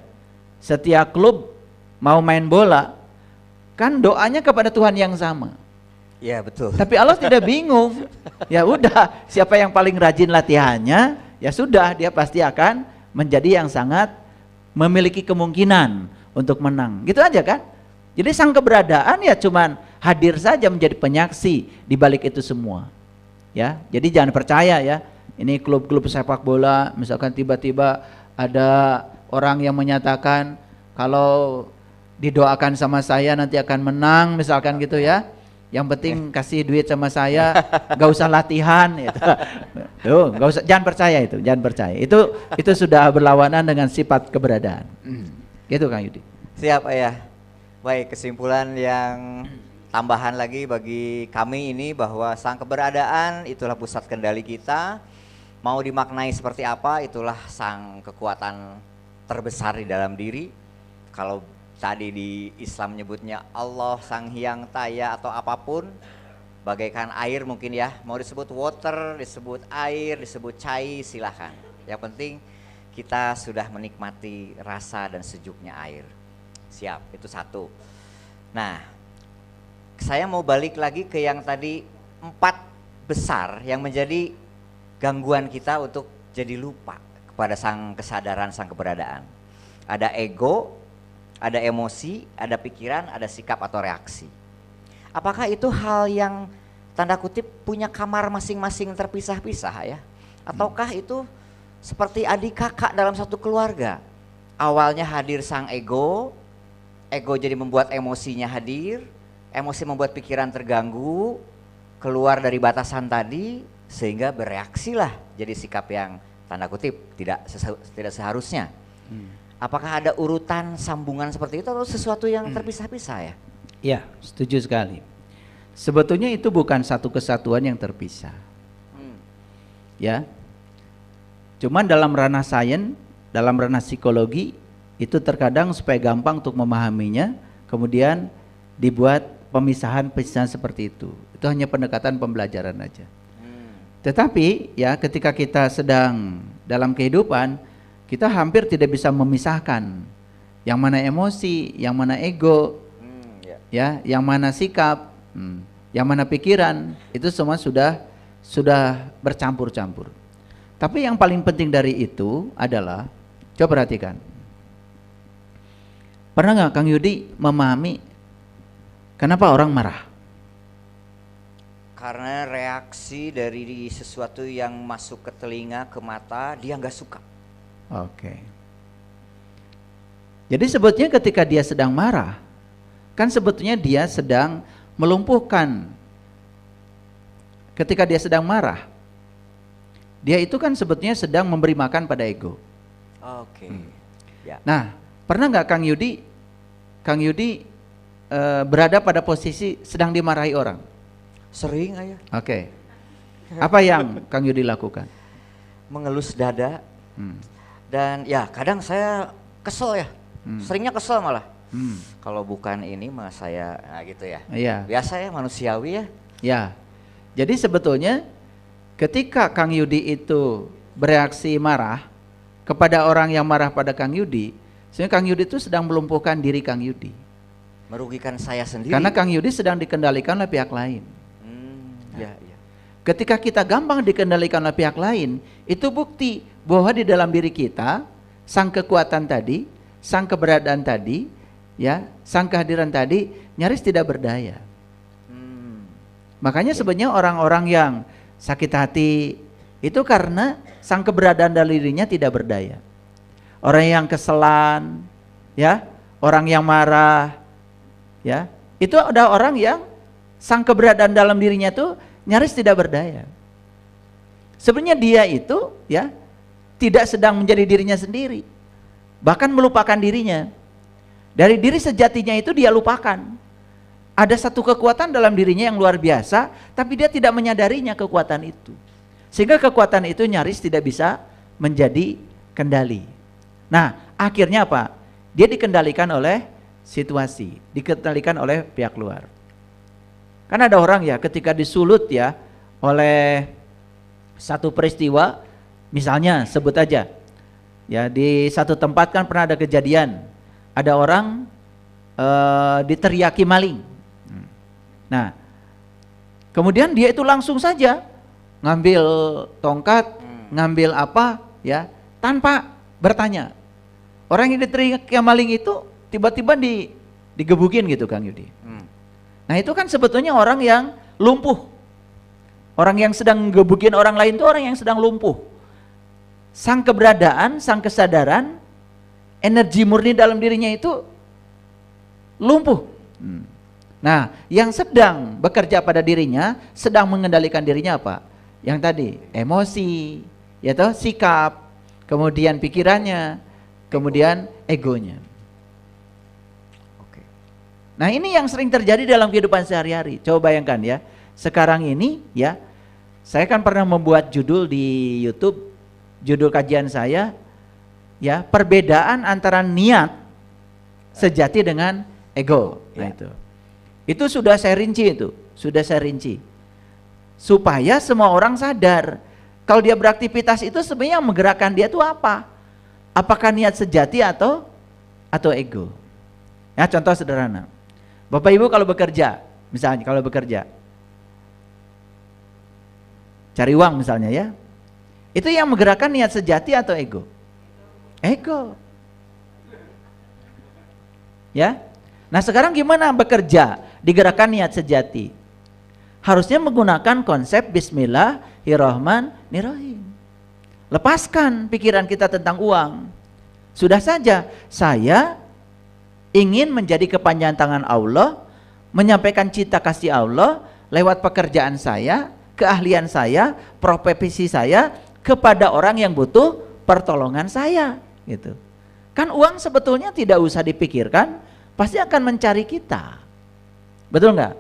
B: setiap klub mau main bola, kan doanya kepada Tuhan yang sama.
A: Iya betul.
B: Tapi Allah tidak bingung. Ya udah, siapa yang paling rajin latihannya, ya sudah, dia pasti akan menjadi yang sangat memiliki kemungkinan untuk menang. Gitu aja kan? Jadi sang keberadaan ya cuman hadir saja menjadi penyaksi di balik itu semua. Ya, jadi jangan percaya ya. Ini klub-klub sepak bola, misalkan tiba-tiba ada orang yang menyatakan kalau didoakan sama saya nanti akan menang, misalkan gitu ya. Yang penting kasih duit sama saya, gak usah latihan. Gitu. Tuh, gak usah, jangan percaya itu, jangan percaya. Itu sudah berlawanan dengan sifat keberadaan. Gitu Kang Yudi.
A: Siap Ayah. Baik, kesimpulan yang tambahan lagi bagi kami ini bahwa sang keberadaan itulah pusat kendali kita. Mau dimaknai seperti apa, itulah sang kekuatan terbesar di dalam diri. Kalau tadi di Islam menyebutnya Allah, Sang Hyang Taya atau apapun, bagaikan air mungkin ya, mau disebut water, disebut air, disebut cai, silahkan. Yang penting kita sudah menikmati rasa dan sejuknya air. Siap, itu satu. Nah, saya mau balik lagi ke yang tadi 4 besar yang menjadi gangguan kita untuk jadi lupa kepada sang kesadaran, sang keberadaan. Ada ego, ada emosi, ada pikiran, ada sikap atau reaksi. Apakah itu hal yang tanda kutip punya kamar masing-masing terpisah-pisah ya? Ataukah itu seperti adik kakak dalam satu keluarga? Awalnya hadir sang ego, ego jadi membuat emosinya hadir, emosi membuat pikiran terganggu, keluar dari batasan tadi, sehingga bereaksilah jadi sikap yang tanda kutip tidak seharusnya. Apakah ada urutan sambungan seperti itu atau sesuatu yang terpisah-pisah ya?
B: Ya, setuju sekali. sebetulnya itu bukan satu kesatuan yang terpisah. Ya. Cuman dalam ranah sains, dalam ranah psikologi itu terkadang supaya gampang untuk memahaminya, kemudian dibuat pemisahan-pemisahan seperti itu. Itu hanya pendekatan pembelajaran aja. Tetapi ya ketika kita sedang dalam kehidupan, kita hampir tidak bisa memisahkan yang mana emosi, yang mana ego, ya, yang mana sikap, yang mana pikiran, itu semua sudah bercampur-campur. Tapi yang paling penting dari itu adalah, coba perhatikan, pernah nggak Kang Yudi memahami kenapa orang marah?
A: Karena reaksi dari sesuatu yang masuk ke telinga, ke mata, dia nggak suka.
B: Oke. Jadi sebetulnya ketika dia sedang marah, kan sebetulnya dia sedang melumpuhkan. Ketika dia sedang marah, dia itu kan sebetulnya sedang memberi makan pada ego.
A: Oke. Ya.
B: Nah, pernah nggak Kang Yudi berada pada posisi sedang dimarahi orang?
A: Sering ayah.
B: Oke. Apa yang Kang Yudi lakukan?
A: Mengelus dada. Dan ya kadang saya kesel ya. Seringnya kesel malah. Kalau bukan ini mah saya gitu ya.
B: Iya.
A: Biasa ya, manusiawi ya.
B: Ya. Jadi sebetulnya ketika Kang Yudi itu bereaksi marah kepada orang yang marah pada Kang Yudi, sebenarnya Kang Yudi itu sedang melumpuhkan diri Kang Yudi.
A: Merugikan saya sendiri.
B: Karena Kang Yudi sedang dikendalikan oleh pihak lain.
A: Ya, ya.
B: Ketika kita gampang dikendalikan oleh pihak lain, itu bukti bahwa di dalam diri kita sang kekuatan tadi, sang keberadaan tadi, ya, sang kehadiran tadi nyaris tidak berdaya. Makanya sebenarnya orang-orang yang sakit hati itu karena sang keberadaan dalam dirinya tidak berdaya. Orang yang keselan, ya, orang yang marah, ya, itu ada orang yang sang keberadaan dalam dirinya itu nyaris tidak berdaya. Sebenarnya dia itu ya tidak sedang menjadi dirinya sendiri, bahkan melupakan dirinya. Dari diri sejatinya itu dia lupakan. Ada satu kekuatan dalam dirinya yang luar biasa, tapi dia tidak menyadarinya kekuatan itu. Sehingga kekuatan itu nyaris tidak bisa menjadi kendali. Nah, akhirnya apa? Dia dikendalikan oleh situasi, dikendalikan oleh pihak luar. Kan ada orang ya ketika disulut ya oleh satu peristiwa, misalnya sebut aja ya, di satu tempat kan pernah ada kejadian, ada orang diteriaki maling. Nah, kemudian dia itu langsung saja ngambil tongkat, ngambil apa ya, tanpa bertanya. Orang yang diteriaki maling itu tiba-tiba digebukin gitu Kang Yudi. Nah itu kan sebetulnya orang yang lumpuh. Orang yang sedang gebukin orang lain itu orang yang sedang lumpuh. Sang keberadaan, sang kesadaran, energi murni dalam dirinya itu lumpuh. Nah yang sedang bekerja pada dirinya, sedang mengendalikan dirinya apa? Yang tadi, emosi, ya toh, sikap, kemudian pikirannya, kemudian egonya. Nah ini yang sering terjadi dalam kehidupan sehari-hari. Coba bayangkan ya, sekarang ini ya, saya kan pernah membuat judul di YouTube, judul kajian saya, ya, perbedaan antara niat sejati dengan ego. Nah itu sudah saya rinci supaya semua orang sadar kalau dia beraktivitas itu sebenarnya yang menggerakkan dia itu apa? Apakah niat sejati atau ego? Ya contoh sederhana. Bapak Ibu kalau bekerja, misalnya kalau bekerja, cari uang misalnya ya, itu yang menggerakkan niat sejati atau ego? Ego. Ya. Nah sekarang gimana bekerja digerakkan niat sejati? Harusnya menggunakan konsep Bismillahirrahmanirrahim. Lepaskan pikiran kita tentang uang. Sudah saja saya ingin menjadi kepanjangan tangan Allah, menyampaikan cinta kasih Allah lewat pekerjaan saya, keahlian saya, profesi saya kepada orang yang butuh pertolongan saya, gitu. Kan uang sebetulnya tidak usah dipikirkan, pasti akan mencari kita. Betul nggak?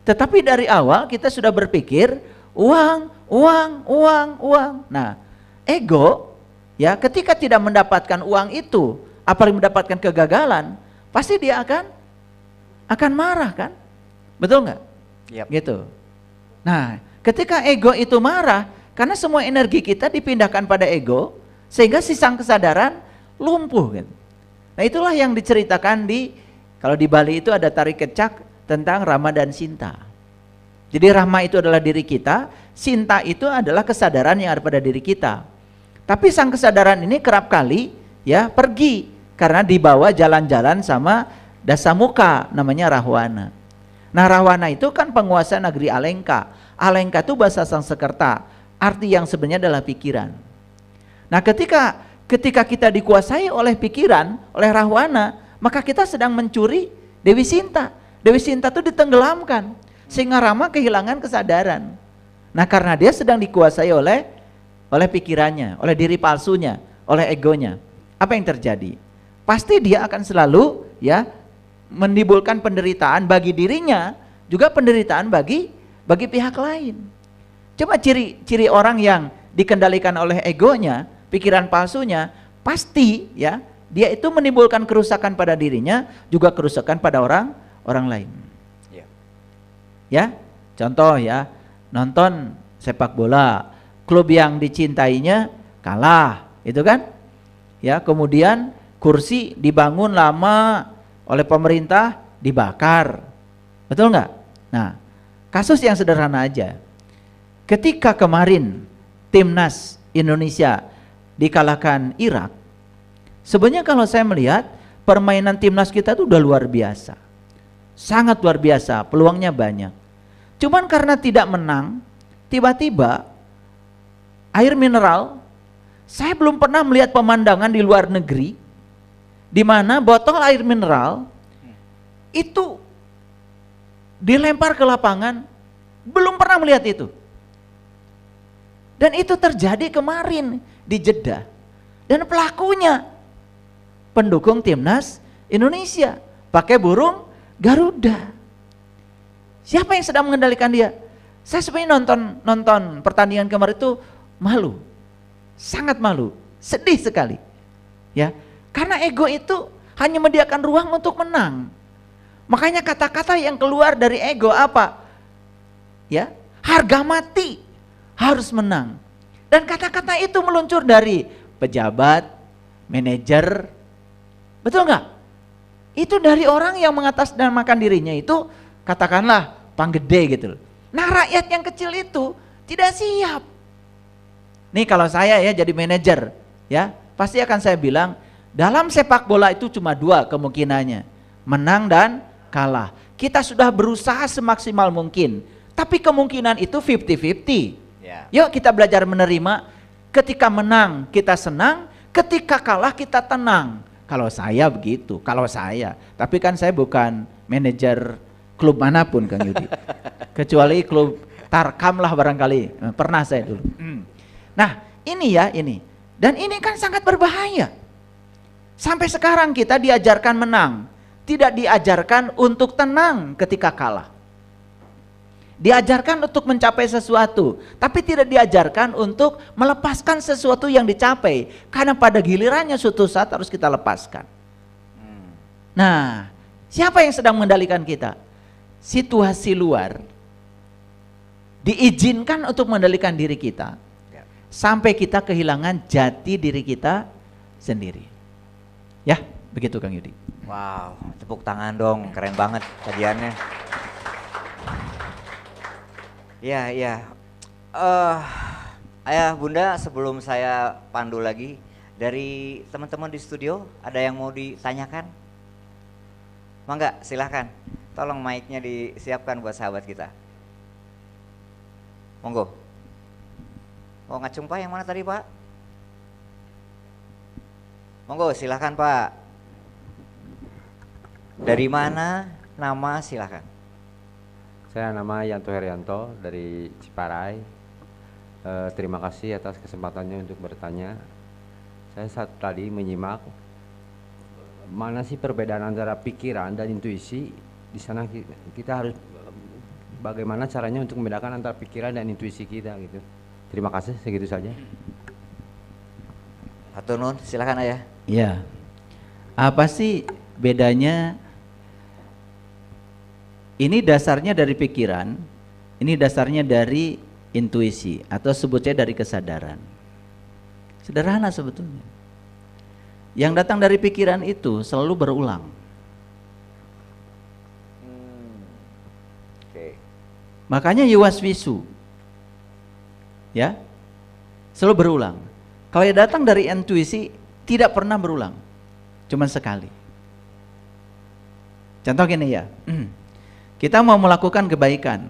B: Tetapi dari awal kita sudah berpikir uang, uang, uang, uang. Nah, ego ya ketika tidak mendapatkan uang itu, apalagi mendapatkan kegagalan, pasti dia akan marah kan? Betul nggak?
A: Yap.
B: Gitu. Nah, ketika ego itu marah, karena semua energi kita dipindahkan pada ego, sehingga si sang kesadaran lumpuh kan. Nah, itulah yang diceritakan kalau di Bali itu ada tari kecak tentang Rama dan Sinta. Jadi Rama itu adalah diri kita, Sinta itu adalah kesadaran yang ada pada diri kita. Tapi sang kesadaran ini kerap kali ya pergi karena dibawa jalan-jalan sama Dasamuka, namanya Rahwana. Nah, Rahwana itu kan penguasa negeri Alengka. Alengka itu bahasa Sanskerta, arti yang sebenarnya adalah pikiran. Nah, ketika kita dikuasai oleh pikiran, oleh Rahwana, maka kita sedang mencuri Dewi Sinta. Dewi Sinta itu ditenggelamkan sehingga Rama kehilangan kesadaran. Nah, karena dia sedang dikuasai oleh pikirannya, oleh diri palsunya, oleh egonya. Apa yang terjadi? Pasti dia akan selalu ya menimbulkan penderitaan bagi dirinya, juga penderitaan bagi pihak lain. Coba ciri orang yang dikendalikan oleh egonya, pikiran palsunya, pasti ya dia itu menimbulkan kerusakan pada dirinya, juga kerusakan pada orang lain. Ya, contoh ya, nonton sepak bola, klub yang dicintainya kalah, itu kan? Ya, kemudian kursi dibangun lama oleh pemerintah dibakar, betul nggak? Nah, kasus yang sederhana aja. Ketika kemarin timnas Indonesia dikalahkan Irak, sebenarnya kalau saya melihat permainan timnas kita itu udah luar biasa, sangat luar biasa, peluangnya banyak. Cuman karena tidak menang, tiba-tiba air mineral, saya belum pernah melihat pemandangan di luar negeri di mana botol air mineral itu dilempar ke lapangan, belum pernah melihat itu. Dan itu terjadi kemarin di Jeddah. Dan pelakunya pendukung timnas Indonesia pakai burung Garuda. Siapa yang sedang mengendalikan dia? Saya sebenarnya nonton pertandingan kemarin itu malu, sangat malu, sedih sekali. Ya, karena ego itu hanya menyediakan ruang untuk menang. Makanya kata-kata yang keluar dari ego apa? Ya, harga mati, harus menang. Dan kata-kata itu meluncur dari pejabat, manajer, betul nggak? Itu dari orang yang mengatasnamakan dirinya itu, katakanlah panggede gitu loh. Nah, rakyat yang kecil itu tidak siap. Nih kalau saya ya jadi manajer, ya pasti akan saya bilang, dalam sepak bola itu cuma dua kemungkinannya, menang dan kalah. Kita sudah berusaha semaksimal mungkin, tapi kemungkinan itu 50-50. Yuk kita belajar menerima, ketika menang kita senang, ketika kalah kita tenang. Kalau saya begitu, tapi kan saya bukan manajer klub manapun Kang Yudi, kecuali klub Tarkam lah barangkali, pernah saya dulu. Nah ini, dan ini kan sangat berbahaya. Sampai sekarang kita diajarkan menang, tidak diajarkan untuk tenang ketika kalah. Diajarkan untuk mencapai sesuatu, tapi tidak diajarkan untuk melepaskan sesuatu yang dicapai, karena pada gilirannya suatu saat harus kita lepaskan. Nah, siapa yang sedang mengendalikan kita? Situasi luar diizinkan untuk mengendalikan diri kita, sampai kita kehilangan jati diri kita sendiri. Ya, begitu Kang Yudi.
A: Wow, tepuk tangan dong, keren banget kajiannya. Ya, Ayah Bunda, sebelum saya pandu lagi, dari teman-teman di studio ada yang mau ditanyakan? Mangga, silahkan. Tolong mic-nya disiapkan buat sahabat kita. Monggo. Oh, ngacung Pak, yang mana tadi Pak? Monggo, silahkan Pak. Dari mana, nama, silahkan.
C: Saya nama Yanto Herianto dari Ciparai. Terima kasih atas kesempatannya untuk bertanya. Saya saat tadi menyimak, mana sih perbedaan antara pikiran dan intuisi. Di sana kita harus bagaimana caranya untuk membedakan antara pikiran dan intuisi kita gitu. Terima kasih, segitu saja.
A: Hatur nuhun, silakan Ayah.
B: Ya. Apa sih bedanya? Ini dasarnya dari pikiran, ini dasarnya dari intuisi atau sebutnya dari kesadaran. Sederhana sebetulnya. Yang datang dari pikiran itu selalu berulang.
A: Oke.
B: Makanya yuwaswisu, ya, selalu berulang. Kalau yang datang dari intuisi tidak pernah berulang, cuma sekali. Contoh gini ya, kita mau melakukan kebaikan,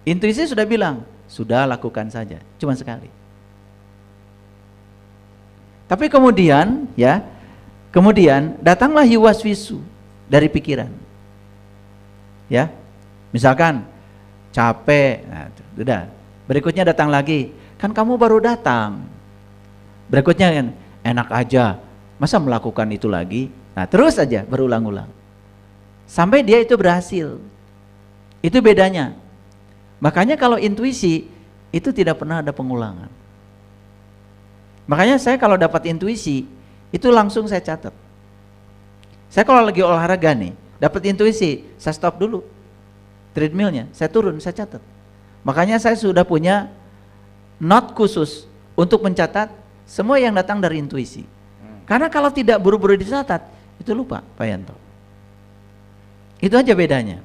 B: intuisi sudah bilang, sudah lakukan saja, cuma sekali. Tapi kemudian ya, kemudian datanglah yuwaswisu dari pikiran. Ya. Misalkan capek, nah, sudah. Berikutnya datang lagi, kan kamu baru datang. Berikutnya kan enak aja, masa melakukan itu lagi? Nah, terus aja berulang-ulang. Sampai dia itu berhasil. Itu bedanya. Makanya kalau intuisi itu tidak pernah ada pengulangan. Makanya saya kalau dapat intuisi, itu langsung saya catat. Saya kalau lagi olahraga nih, dapat intuisi, saya stop dulu treadmillnya, saya turun, saya catat. Makanya saya sudah punya note khusus untuk mencatat semua yang datang dari intuisi. Karena kalau tidak buru-buru dicatat, itu lupa Pak Yanto. Itu aja bedanya.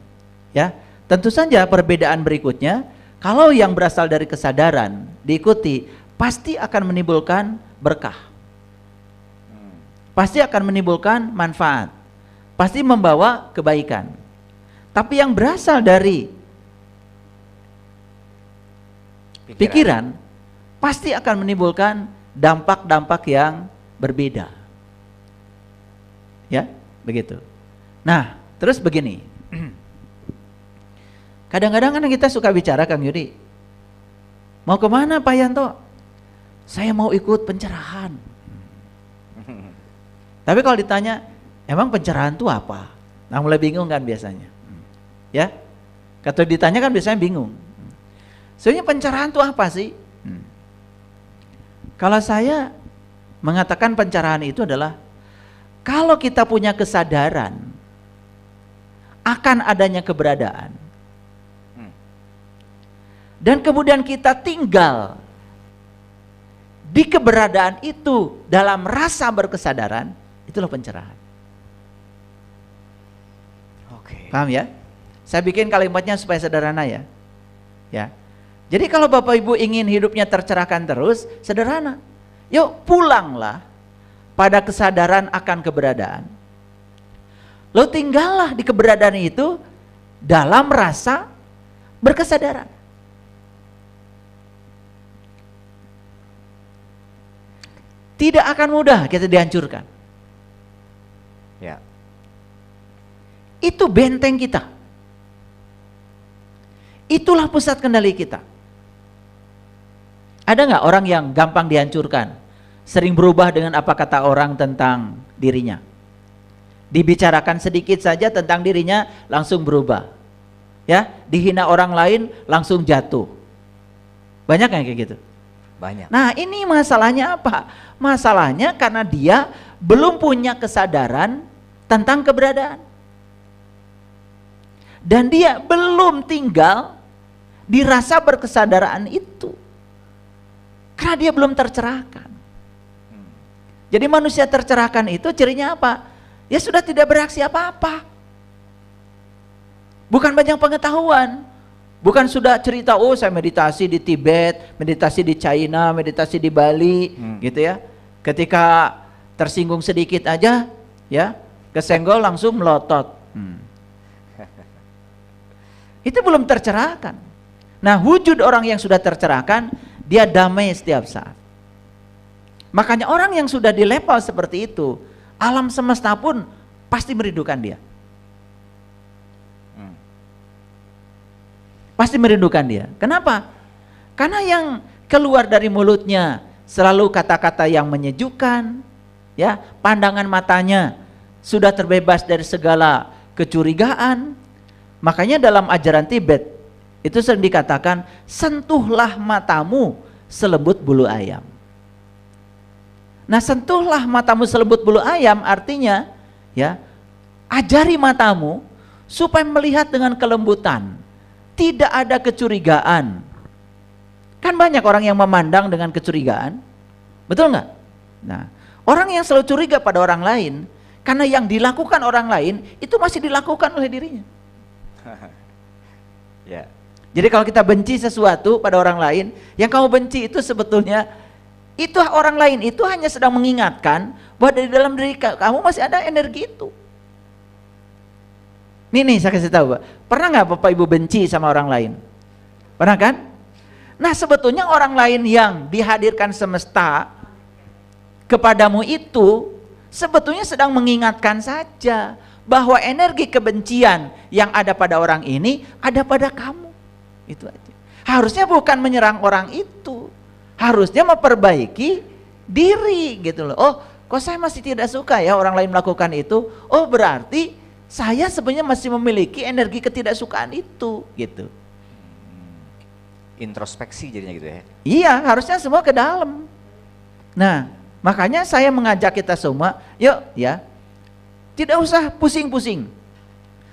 B: Ya, tentu saja perbedaan berikutnya, kalau yang berasal dari kesadaran diikuti, pasti akan menimbulkan berkah, pasti akan menimbulkan manfaat, pasti membawa kebaikan. Tapi yang berasal dari pikiran pasti akan menimbulkan dampak-dampak yang berbeda. Ya, begitu. Nah, terus begini. Kadang-kadang kan kita suka bicara, Kang Yudi, mau kemana Pak Yanto? Saya mau ikut pencerahan. Tapi kalau ditanya, emang pencerahan itu apa? Nah, mulai bingung kan biasanya. Ya, kalau ditanya kan biasanya bingung. Sebenarnya pencerahan itu apa sih? Kalau saya mengatakan pencerahan itu adalah kalau kita punya kesadaran akan adanya keberadaan, dan kemudian kita tinggal di keberadaan itu dalam rasa berkesadaran, itulah pencerahan.
A: Oke.
B: Paham ya? Saya bikin kalimatnya supaya sederhana ya. Ya. Jadi kalau Bapak Ibu ingin hidupnya tercerahkan terus, sederhana. Yuk pulanglah pada kesadaran akan keberadaan. Lo tinggallah di keberadaan itu dalam rasa berkesadaran. Tidak akan mudah kita dihancurkan.
A: Ya.
B: Itu benteng kita. Itulah pusat kendali kita. Ada nggak orang yang gampang dihancurkan? Sering berubah dengan apa kata orang tentang dirinya. Dibicarakan sedikit saja tentang dirinya langsung berubah. Ya, dihina orang lain langsung jatuh. Banyak yang kayak gitu.
A: Banyak.
B: Nah, ini masalahnya apa? Masalahnya karena dia belum punya kesadaran tentang keberadaan. Dan dia belum tinggal di rasa berkesadaran itu. Karena dia belum tercerahkan. Jadi manusia tercerahkan itu cirinya apa? Ya sudah tidak bereaksi apa-apa. Bukan banyak pengetahuan. Bukan sudah cerita, oh saya meditasi di Tibet, meditasi di China, meditasi di Bali, gitu ya. Ketika tersinggung sedikit aja, ya, kesenggol langsung melotot. Itu belum tercerahkan. Nah, wujud orang yang sudah tercerahkan, dia damai setiap saat. Makanya orang yang sudah di level seperti itu, alam semesta pun pasti merindukan dia. Pasti merindukan dia. Kenapa? Karena yang keluar dari mulutnya selalu kata-kata yang menyejukkan, ya, pandangan matanya sudah terbebas dari segala kecurigaan. Makanya dalam ajaran Tibet Itu sering dikatakan, sentuhlah matamu selembut bulu ayam. Nah, sentuhlah matamu selembut bulu ayam artinya, ya, ajari matamu supaya melihat dengan kelembutan. Tidak ada kecurigaan. Kan banyak orang yang memandang dengan kecurigaan. Betul nggak? Nah, orang yang selalu curiga pada orang lain, karena yang dilakukan orang lain, itu masih dilakukan oleh dirinya.
A: Ya.
B: Jadi kalau kita benci sesuatu pada orang lain, yang kamu benci itu sebetulnya, itu orang lain itu hanya sedang mengingatkan bahwa dari dalam diri kamu masih ada energi itu. Nih saya kasih tahu, pernah nggak Bapak Ibu benci sama orang lain? Pernah kan? Nah, sebetulnya orang lain yang dihadirkan semesta kepadamu itu sebetulnya sedang mengingatkan saja bahwa energi kebencian yang ada pada orang ini ada pada kamu. Itu aja. Harusnya bukan menyerang orang itu, harusnya memperbaiki diri gitu loh. Oh, kok saya masih tidak suka ya orang lain melakukan itu? Oh, berarti saya sebenarnya masih memiliki energi ketidaksukaan itu gitu.
A: Introspeksi jadinya gitu ya.
B: Iya, harusnya semua ke dalam. Nah, makanya saya mengajak kita semua, yuk ya, tidak usah pusing-pusing.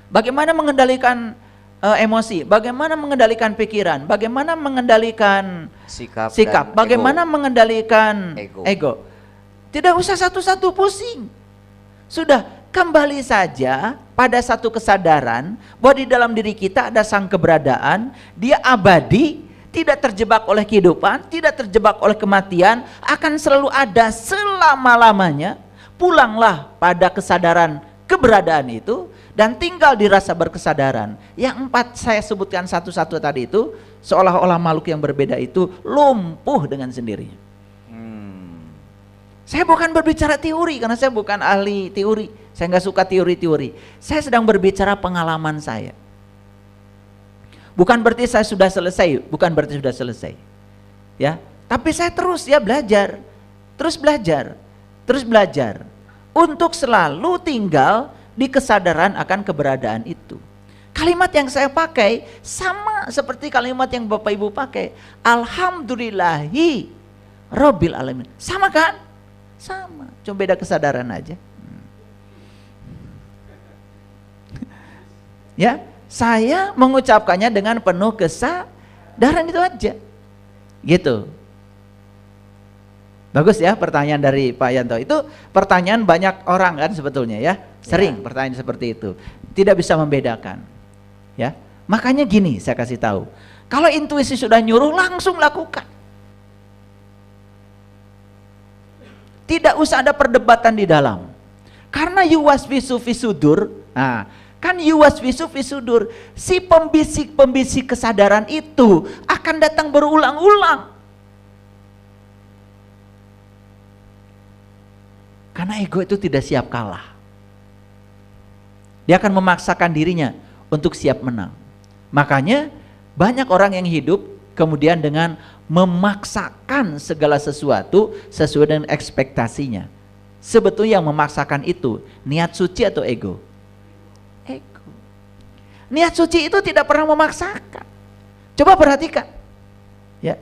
B: Bagaimana mengendalikan emosi, bagaimana mengendalikan pikiran, bagaimana mengendalikan sikap, bagaimana mengendalikan ego. Tidak usah satu-satu pusing. Sudah, kembali saja pada satu kesadaran bahwa di dalam diri kita ada sang keberadaan, dia abadi, tidak terjebak oleh kehidupan, tidak terjebak oleh kematian, akan selalu ada selama-lamanya. Pulanglah pada kesadaran keberadaan itu dan tinggal di rasa berkesadaran. Yang 4 saya sebutkan satu-satu tadi itu, seolah-olah makhluk yang berbeda itu lumpuh dengan sendirinya. Saya bukan berbicara teori karena saya bukan ahli teori. Saya nggak suka teori-teori. Saya sedang berbicara pengalaman saya. Bukan berarti saya sudah selesai, bukan berarti sudah selesai. Ya, tapi saya terus ya belajar. Terus belajar. Terus belajar untuk selalu tinggal di kesadaran akan keberadaan itu. Kalimat yang saya pakai sama seperti kalimat yang Bapak Ibu pakai. Alhamdulillahi Rabbil Alamin. Sama kan? Sama, cuma beda kesadaran aja. Ya, saya mengucapkannya dengan penuh kesadaran itu aja. Gitu. Bagus ya pertanyaan dari Pak Yanto. Itu pertanyaan banyak orang kan sebetulnya ya. Sering pertanyaan seperti itu. Tidak bisa membedakan. Ya. Makanya gini saya kasih tahu. Kalau intuisi sudah nyuruh langsung lakukan. Tidak usah ada perdebatan di dalam. Karena yuwaswisu fisudur. Nah, kan yuwaswisu fisudur. Si pembisik-pembisik kesadaran itu akan datang berulang-ulang. Karena ego itu tidak siap kalah. Dia akan memaksakan dirinya untuk siap menang. Makanya banyak orang yang hidup kemudian dengan memaksakan segala sesuatu sesuai dengan ekspektasinya. Sebetulnya yang memaksakan itu niat suci atau ego? Ego. Niat suci itu tidak pernah memaksakan. Coba perhatikan. Ya.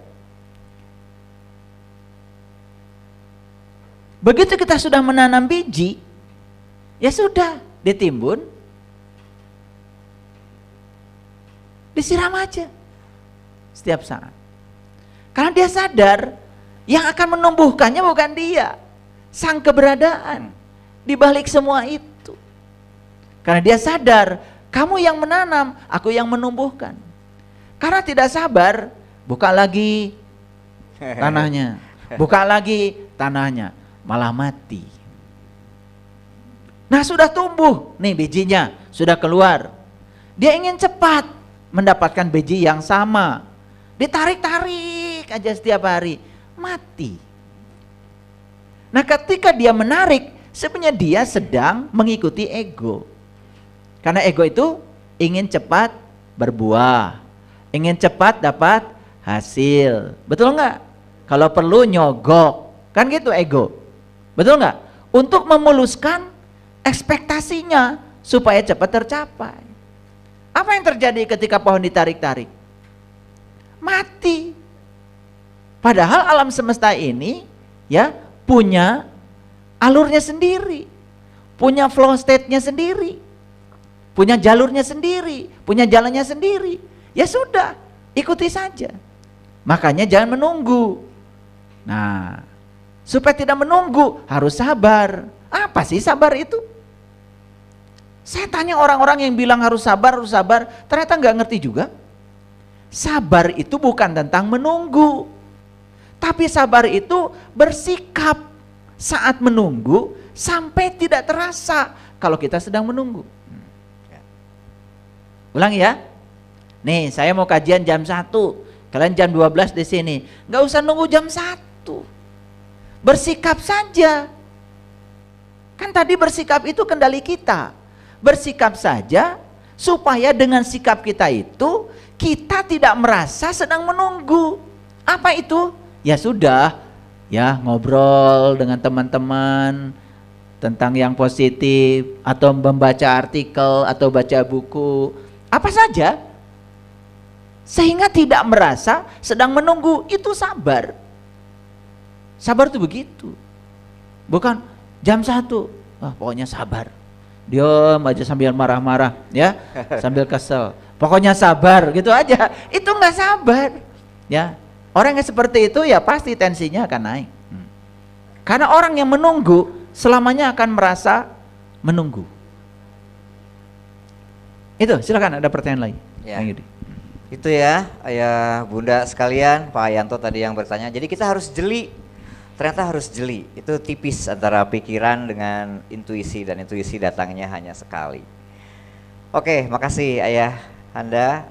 B: Begitu kita sudah menanam biji, ya sudah, ditimbun, disiram aja setiap saat. Karena dia sadar yang akan menumbuhkannya bukan dia, sang keberadaan di balik semua itu. Karena dia sadar, kamu yang menanam, aku yang menumbuhkan. Karena tidak sabar, buka lagi tanahnya, buka lagi tanahnya, malah mati. Nah sudah tumbuh, nih bijinya sudah keluar. Dia ingin cepat mendapatkan biji yang sama. Ditarik-tarik aja setiap hari, mati. Nah ketika dia menarik, sebenarnya dia sedang mengikuti ego. Karena ego itu ingin cepat berbuah, ingin cepat dapat hasil. Betul nggak? Kalau perlu nyogok, kan gitu ego. Betul nggak? Untuk memuluskan ekspektasinya supaya cepat tercapai. Apa yang terjadi ketika pohon ditarik-tarik? mati. Padahal alam semesta ini ya punya alurnya sendiri, punya flow state-nya sendiri, punya jalurnya sendiri, punya jalannya sendiri. Ya sudah, ikuti saja. Makanya jangan menunggu. Nah, supaya tidak menunggu harus sabar. Apa sih sabar itu? Saya tanya orang-orang yang bilang harus sabar, ternyata nggak ngerti juga. Sabar itu bukan tentang menunggu, tapi sabar itu bersikap saat menunggu sampai tidak terasa kalau kita sedang menunggu. Ulang ya. Nih, saya mau kajian jam 1, kalian jam 12 di sini. Nggak usah nunggu jam 1. Bersikap saja. Kan tadi bersikap itu kendali kita. Bersikap saja supaya dengan sikap kita itu kita tidak merasa sedang menunggu. Apa itu? Ya sudah, ya ngobrol dengan teman-teman tentang yang positif, atau membaca artikel atau baca buku, apa saja, sehingga tidak merasa sedang menunggu. Itu sabar. Sabar itu begitu. Bukan jam 1, pokoknya sabar, diam aja sambil marah-marah ya, sambil kesel, pokoknya sabar gitu aja. Itu nggak sabar ya. Orang yang seperti itu ya pasti tensinya akan naik. Karena orang yang menunggu selamanya akan merasa menunggu. Itu, silakan ada pertanyaan lain.
A: Ya. Itu ya, ayah bunda sekalian, Pak Yanto tadi yang bertanya. Jadi kita harus jeli. Ternyata harus jeli. Itu tipis antara pikiran dengan intuisi, dan intuisi datangnya hanya sekali. Oke, makasih ayah Anda.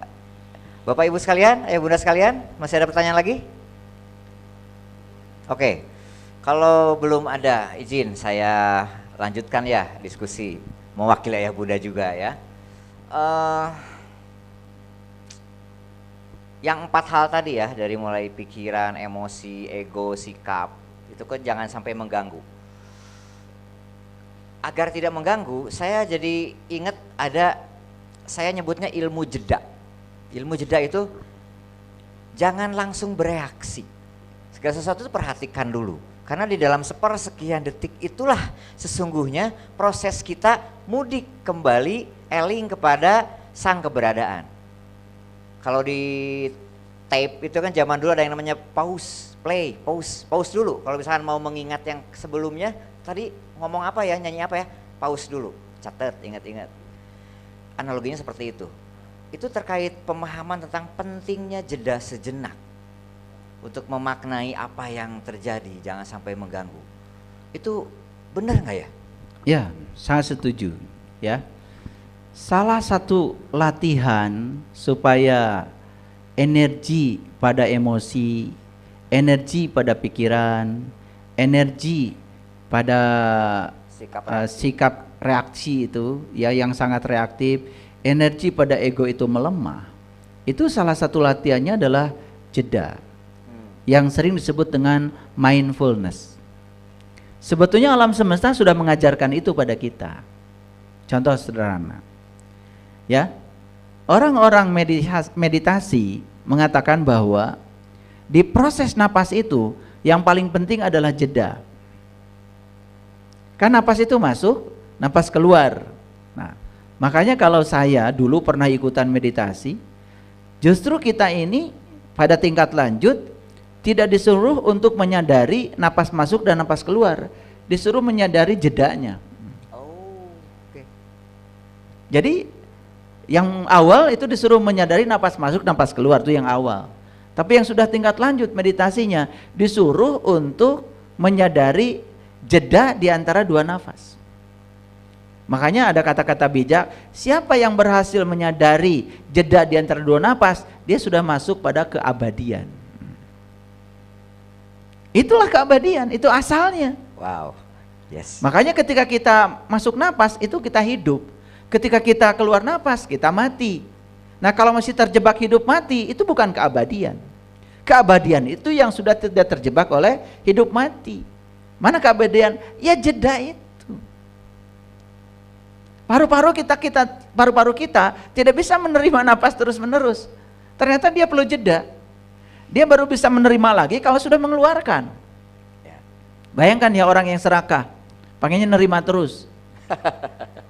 A: Bapak Ibu sekalian, ayah bunda sekalian, masih ada pertanyaan lagi? Oke. Kalau belum ada, izin saya lanjutkan ya diskusi, mewakili ayah bunda juga ya. Yang 4 hal tadi ya, dari mulai pikiran, emosi, ego, sikap, itu kan jangan sampai mengganggu. Agar tidak mengganggu, saya jadi ingat ada, saya nyebutnya ilmu jeda. Ilmu jeda itu jangan langsung bereaksi. Segala sesuatu itu perhatikan dulu. Karena di dalam sepersekian detik itulah sesungguhnya proses kita mudik kembali eling kepada sang keberadaan. Kalau di tape itu kan zaman dulu ada yang namanya pause, play, pause dulu. Kalau misalkan mau mengingat yang sebelumnya, tadi ngomong apa ya, nyanyi apa ya, pause dulu, catat, ingat-ingat. Analoginya seperti itu. Itu terkait pemahaman tentang pentingnya jeda sejenak untuk memaknai apa yang terjadi, jangan sampai mengganggu. Itu benar nggak ya?
B: Ya, saya setuju ya. Salah satu latihan supaya energi pada emosi, energi pada pikiran, energi pada sikap reaksi itu ya yang sangat reaktif, energi pada ego itu melemah. Itu salah satu latihannya adalah jeda. Yang sering disebut dengan mindfulness. Sebetulnya alam semesta sudah mengajarkan itu pada kita. Contoh sederhana. Ya. Orang-orang meditasi mengatakan bahwa di proses napas itu yang paling penting adalah jeda. Kan napas itu masuk, napas keluar. Nah, makanya kalau saya dulu pernah ikutan meditasi, justru kita ini pada tingkat lanjut tidak disuruh untuk menyadari napas masuk dan napas keluar, disuruh menyadari jedanya.
A: Oh, oke.
B: Jadi yang awal itu disuruh menyadari napas masuk, napas keluar, itu yang awal. Tapi yang sudah tingkat lanjut meditasinya disuruh untuk menyadari jeda di antara dua nafas. Makanya ada kata-kata bijak, siapa yang berhasil menyadari jeda di antara dua nafas, dia sudah masuk pada keabadian. Itulah keabadian, itu asalnya.
A: Wow, yes.
B: Makanya ketika kita masuk napas itu kita hidup. Ketika kita keluar napas kita mati. Nah kalau masih terjebak hidup mati itu bukan keabadian. Keabadian itu yang sudah tidak terjebak oleh hidup mati. Mana keabadian? Ya jeda itu. Paru-paru kita tidak bisa menerima napas terus-menerus. Ternyata dia perlu jeda. Dia baru bisa menerima lagi kalau sudah mengeluarkan.
A: Ya.
B: Bayangkan ya orang yang serakah, pengennya nerima terus.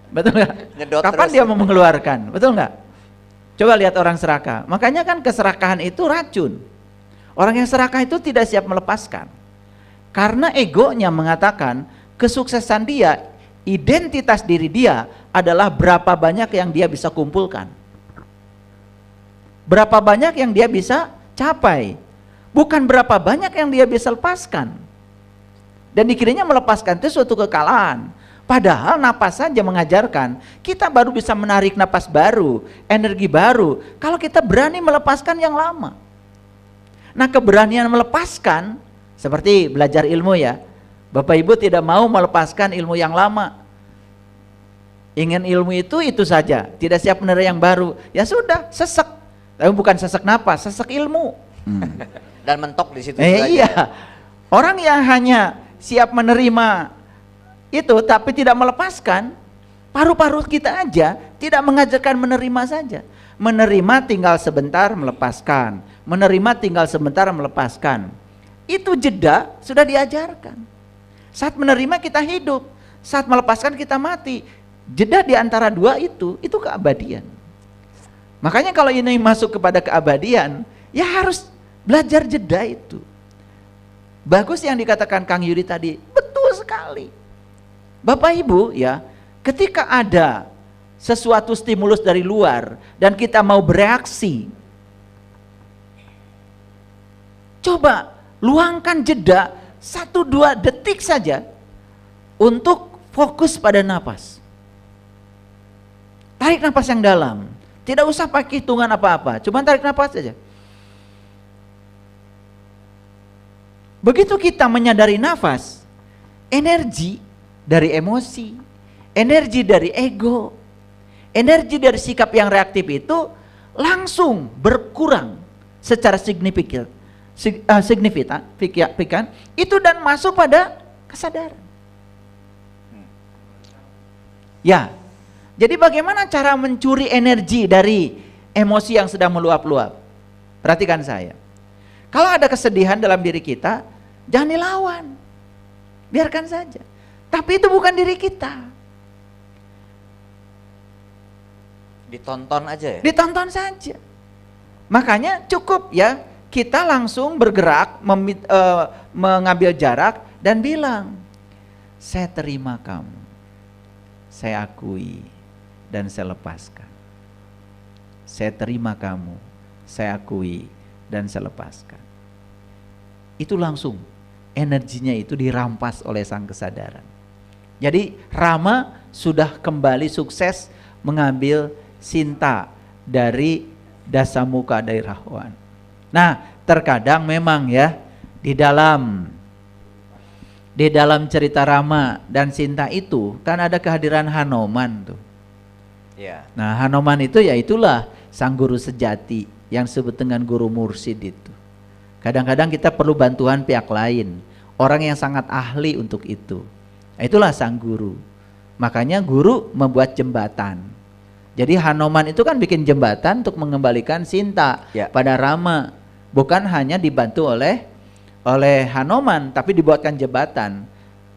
B: Betul nggak?
A: Nyedot
B: Kapan
A: terus.
B: dia mau mengeluarkan? Betul nggak? Coba lihat orang serakah. Makanya kan keserakahan itu racun. Orang yang serakah itu tidak siap melepaskan. Karena egonya mengatakan kesuksesan dia, identitas diri dia adalah berapa banyak yang dia bisa kumpulkan. Berapa banyak yang dia bisa capai. Bukan berapa banyak yang dia bisa lepaskan. Dan dikiranya melepaskan itu suatu kekalahan. Padahal napas saja mengajarkan kita baru bisa menarik napas baru, energi baru kalau kita berani melepaskan yang lama. Nah, keberanian melepaskan seperti belajar ilmu ya. Bapak Ibu tidak mau melepaskan ilmu yang lama. Ingin ilmu itu saja, tidak siap menerima yang baru. Ya sudah, sesek. Tapi bukan sesek napas, sesek ilmu.
A: Dan mentok di situ saja.
B: Iya. Orang yang hanya siap menerima itu tapi tidak melepaskan, paru-paru kita aja tidak mengajarkan menerima saja. Menerima tinggal sebentar melepaskan, menerima tinggal sebentar melepaskan. Itu jeda sudah diajarkan. Saat menerima kita hidup, saat melepaskan kita mati. Jeda di antara dua itu keabadian. Makanya kalau ini masuk kepada keabadian, ya harus belajar jeda itu. Bagus yang dikatakan Kang Yudi tadi, betul sekali. Bapak Ibu ya, ketika ada sesuatu stimulus dari luar dan kita mau bereaksi, coba luangkan jeda 1-2 detik saja untuk fokus pada napas. Tarik napas yang dalam, tidak usah pakai hitungan apa-apa, cuma tarik napas saja. Begitu kita menyadari nafas, energi dari emosi, energi dari ego, energi dari sikap yang reaktif itu langsung berkurang secara signifikan, itu dan masuk pada kesadaran. Ya, jadi bagaimana cara mencuri energi dari emosi yang sedang meluap-luap? Perhatikan saya. Kalau ada kesedihan dalam diri kita, jangan dilawan, biarkan saja. Tapi itu bukan diri kita.
A: Ditonton aja ya?
B: Ditonton saja. Makanya cukup ya, kita langsung bergerak, mengambil jarak dan bilang, saya terima kamu, saya akui dan saya lepaskan. Saya terima kamu, saya akui dan saya lepaskan. Itu langsung energinya itu dirampas oleh sang kesadaran. Jadi Rama sudah kembali sukses mengambil Sinta dari Dasamuka dari Rahwan. Nah, terkadang memang ya di dalam cerita Rama dan Sinta itu kan ada kehadiran Hanoman tuh.
A: Ya.
B: Nah, Hanoman itu ya itulah sang guru sejati yang disebut dengan guru mursid itu. Kadang-kadang kita perlu bantuan pihak lain, orang yang sangat ahli untuk itu. Nah, itulah sang guru. Makanya guru membuat jembatan. Jadi Hanoman itu kan bikin jembatan untuk mengembalikan Sinta pada Rama. Bukan hanya dibantu oleh Hanoman, tapi dibuatkan jembatan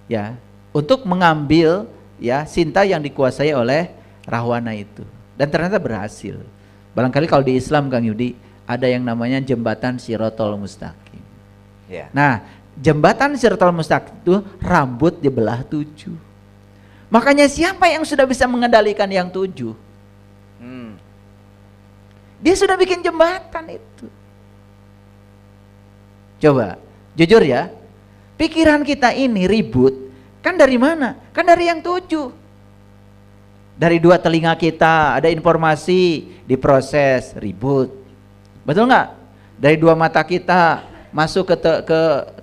B: ya untuk mengambil ya Sinta yang dikuasai oleh Rahwana itu. Dan ternyata berhasil. Barangkali kalau di Islam Kang Yudi ada yang namanya jembatan Shirathul Mustaqim.
A: Ya.
B: Nah, jembatan Shirathul Mustaqim itu rambut dibelah 7. Makanya siapa yang sudah bisa mengendalikan yang 7? Dia sudah bikin jembatan itu. Coba, jujur ya, pikiran kita ini ribut, kan dari mana? Kan dari yang 7. Dari 2 telinga kita ada informasi diproses, ribut. Betul nggak? Dari 2 mata kita masuk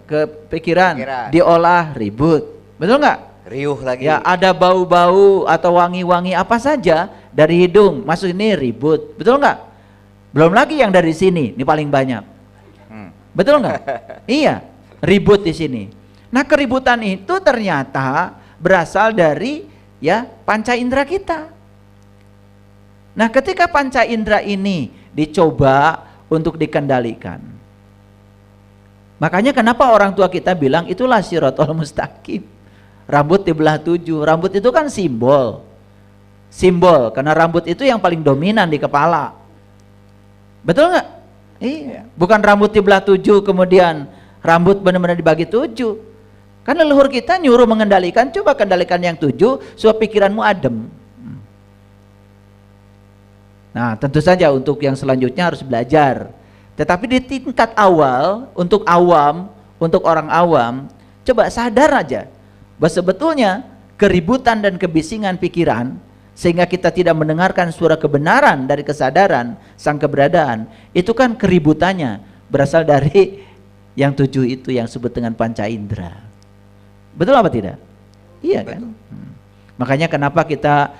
B: ke pikiran, diolah, ribut. Betul nggak?
A: Riuh lagi.
B: Ya, ada bau-bau atau wangi-wangi apa saja dari hidung masuk ini ribut. Betul nggak? Belum lagi yang dari sini, ini paling banyak. Betul nggak? Iya, ribut di sini. Nah, keributan itu ternyata berasal dari ya panca indera kita. Nah, ketika panca indera ini dicoba untuk dikendalikan, Makanya kenapa orang tua kita bilang itulah Shirathul Mustaqim. Rambut dibelah 7. Rambut itu kan simbol. Simbol, karena rambut itu yang paling dominan di kepala. Betul nggak? Iya. Bukan rambut dibelah 7 kemudian rambut benar-benar dibagi 7. Kan leluhur kita nyuruh mengendalikan, coba kendalikan yang 7 supaya pikiranmu adem. Nah, tentu saja untuk yang selanjutnya harus belajar. Tetapi di tingkat awal, untuk awam, untuk orang awam, coba sadar aja bahwa sebetulnya keributan dan kebisingan pikiran, sehingga kita tidak mendengarkan suara kebenaran dari kesadaran sang keberadaan, itu kan keributannya berasal dari yang 7 itu yang disebut dengan panca indera. Betul apa tidak? Iya kan? Makanya kenapa kita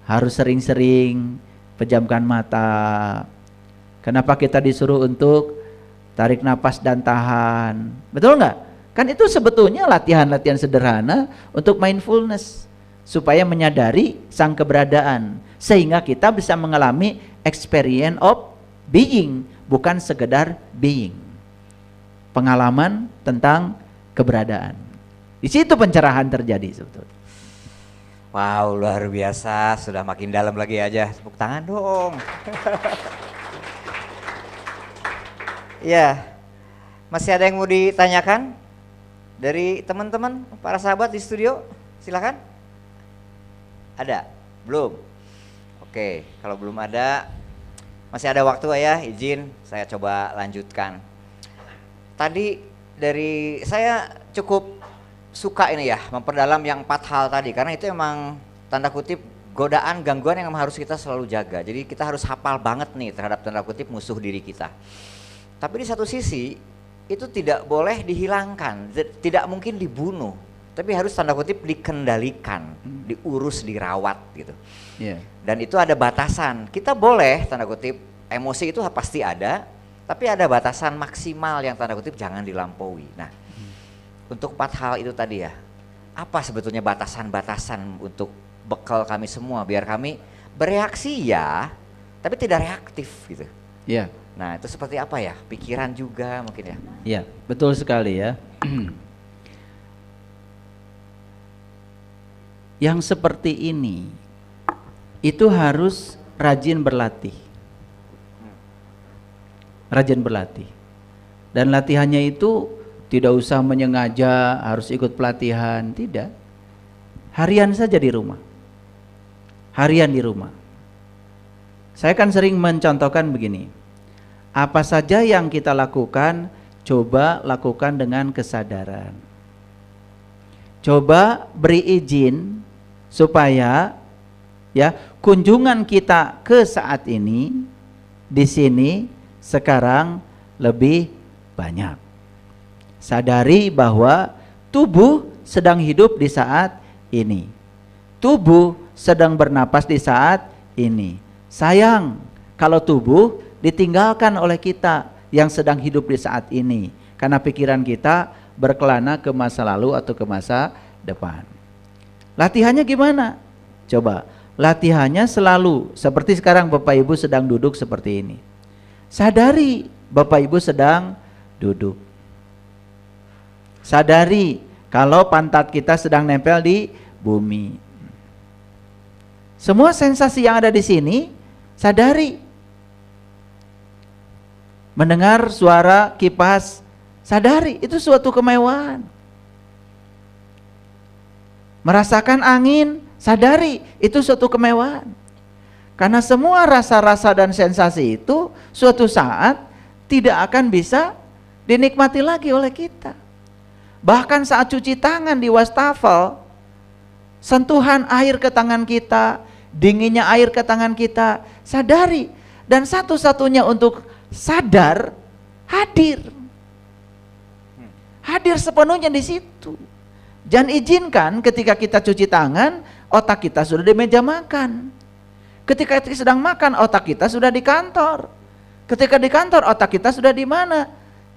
B: harus sering-sering pejamkan mata. Kenapa kita disuruh untuk tarik napas dan tahan? Betul nggak? Kan itu sebetulnya latihan-latihan sederhana untuk mindfulness, supaya menyadari sang keberadaan, sehingga kita bisa mengalami experience of being, bukan sekedar being. Pengalaman tentang keberadaan. Di situ pencerahan terjadi sebetulnya.
A: Wow, luar biasa, sudah makin dalam lagi aja. Tepuk tangan dong. Ya, masih ada yang mau ditanyakan dari teman-teman, para sahabat di studio? Silakan. Ada? Belum? Oke, kalau belum ada, masih ada waktu ya, izin saya coba lanjutkan. Tadi dari saya cukup suka ini ya, memperdalam yang 4 hal tadi, karena itu emang tanda kutip godaan, gangguan yang harus kita selalu jaga. Jadi kita harus hafal banget nih terhadap tanda kutip musuh diri kita. Tapi di satu sisi itu tidak boleh dihilangkan, tidak mungkin dibunuh, tapi harus tanda kutip dikendalikan, diurus, dirawat gitu.
B: Yeah.
A: Dan itu ada batasan. Kita boleh tanda kutip emosi itu pasti ada, tapi ada batasan maksimal yang tanda kutip jangan dilampaui. Nah, untuk 4 hal itu tadi ya, apa sebetulnya batasan-batasan untuk bekal kami semua biar kami bereaksi ya, tapi tidak reaktif gitu.
B: Iya.
A: Nah, itu seperti apa ya? Pikiran juga mungkin ya.
B: Iya, betul sekali ya. Yang seperti ini itu harus rajin berlatih. Rajin berlatih. Dan latihannya itu tidak usah menyengaja harus ikut pelatihan, tidak. Harian saja di rumah. Harian di rumah. Saya kan sering mencontohkan begini. Apa saja yang kita lakukan, coba lakukan dengan kesadaran. Coba beri izin supaya ya kunjungan kita ke saat ini di sini sekarang lebih banyak. Sadari bahwa tubuh sedang hidup di saat ini. Tubuh sedang bernapas di saat ini. Sayang kalau tubuh ditinggalkan oleh kita yang sedang hidup di saat ini, karena pikiran kita berkelana ke masa lalu atau ke masa depan. Latihannya gimana? Coba, latihannya selalu seperti sekarang Bapak Ibu sedang duduk seperti ini. Sadari Bapak Ibu sedang duduk. Sadari kalau pantat kita sedang nempel di bumi. Semua sensasi yang ada di sini, sadari. Mendengar suara kipas, sadari, itu suatu kemewahan. Merasakan angin, sadari, itu suatu kemewahan. Karena semua rasa-rasa dan sensasi itu suatu saat tidak akan bisa dinikmati lagi oleh kita. Bahkan saat cuci tangan di wastafel, sentuhan air ke tangan kita, dinginnya air ke tangan kita, sadari. Dan satu-satunya untuk sadar, hadir. Hadir sepenuhnya di situ. Jangan izinkan ketika kita cuci tangan, otak kita sudah di meja makan. Ketika kita sedang makan, otak kita sudah di kantor. Ketika di kantor, otak kita sudah di mana?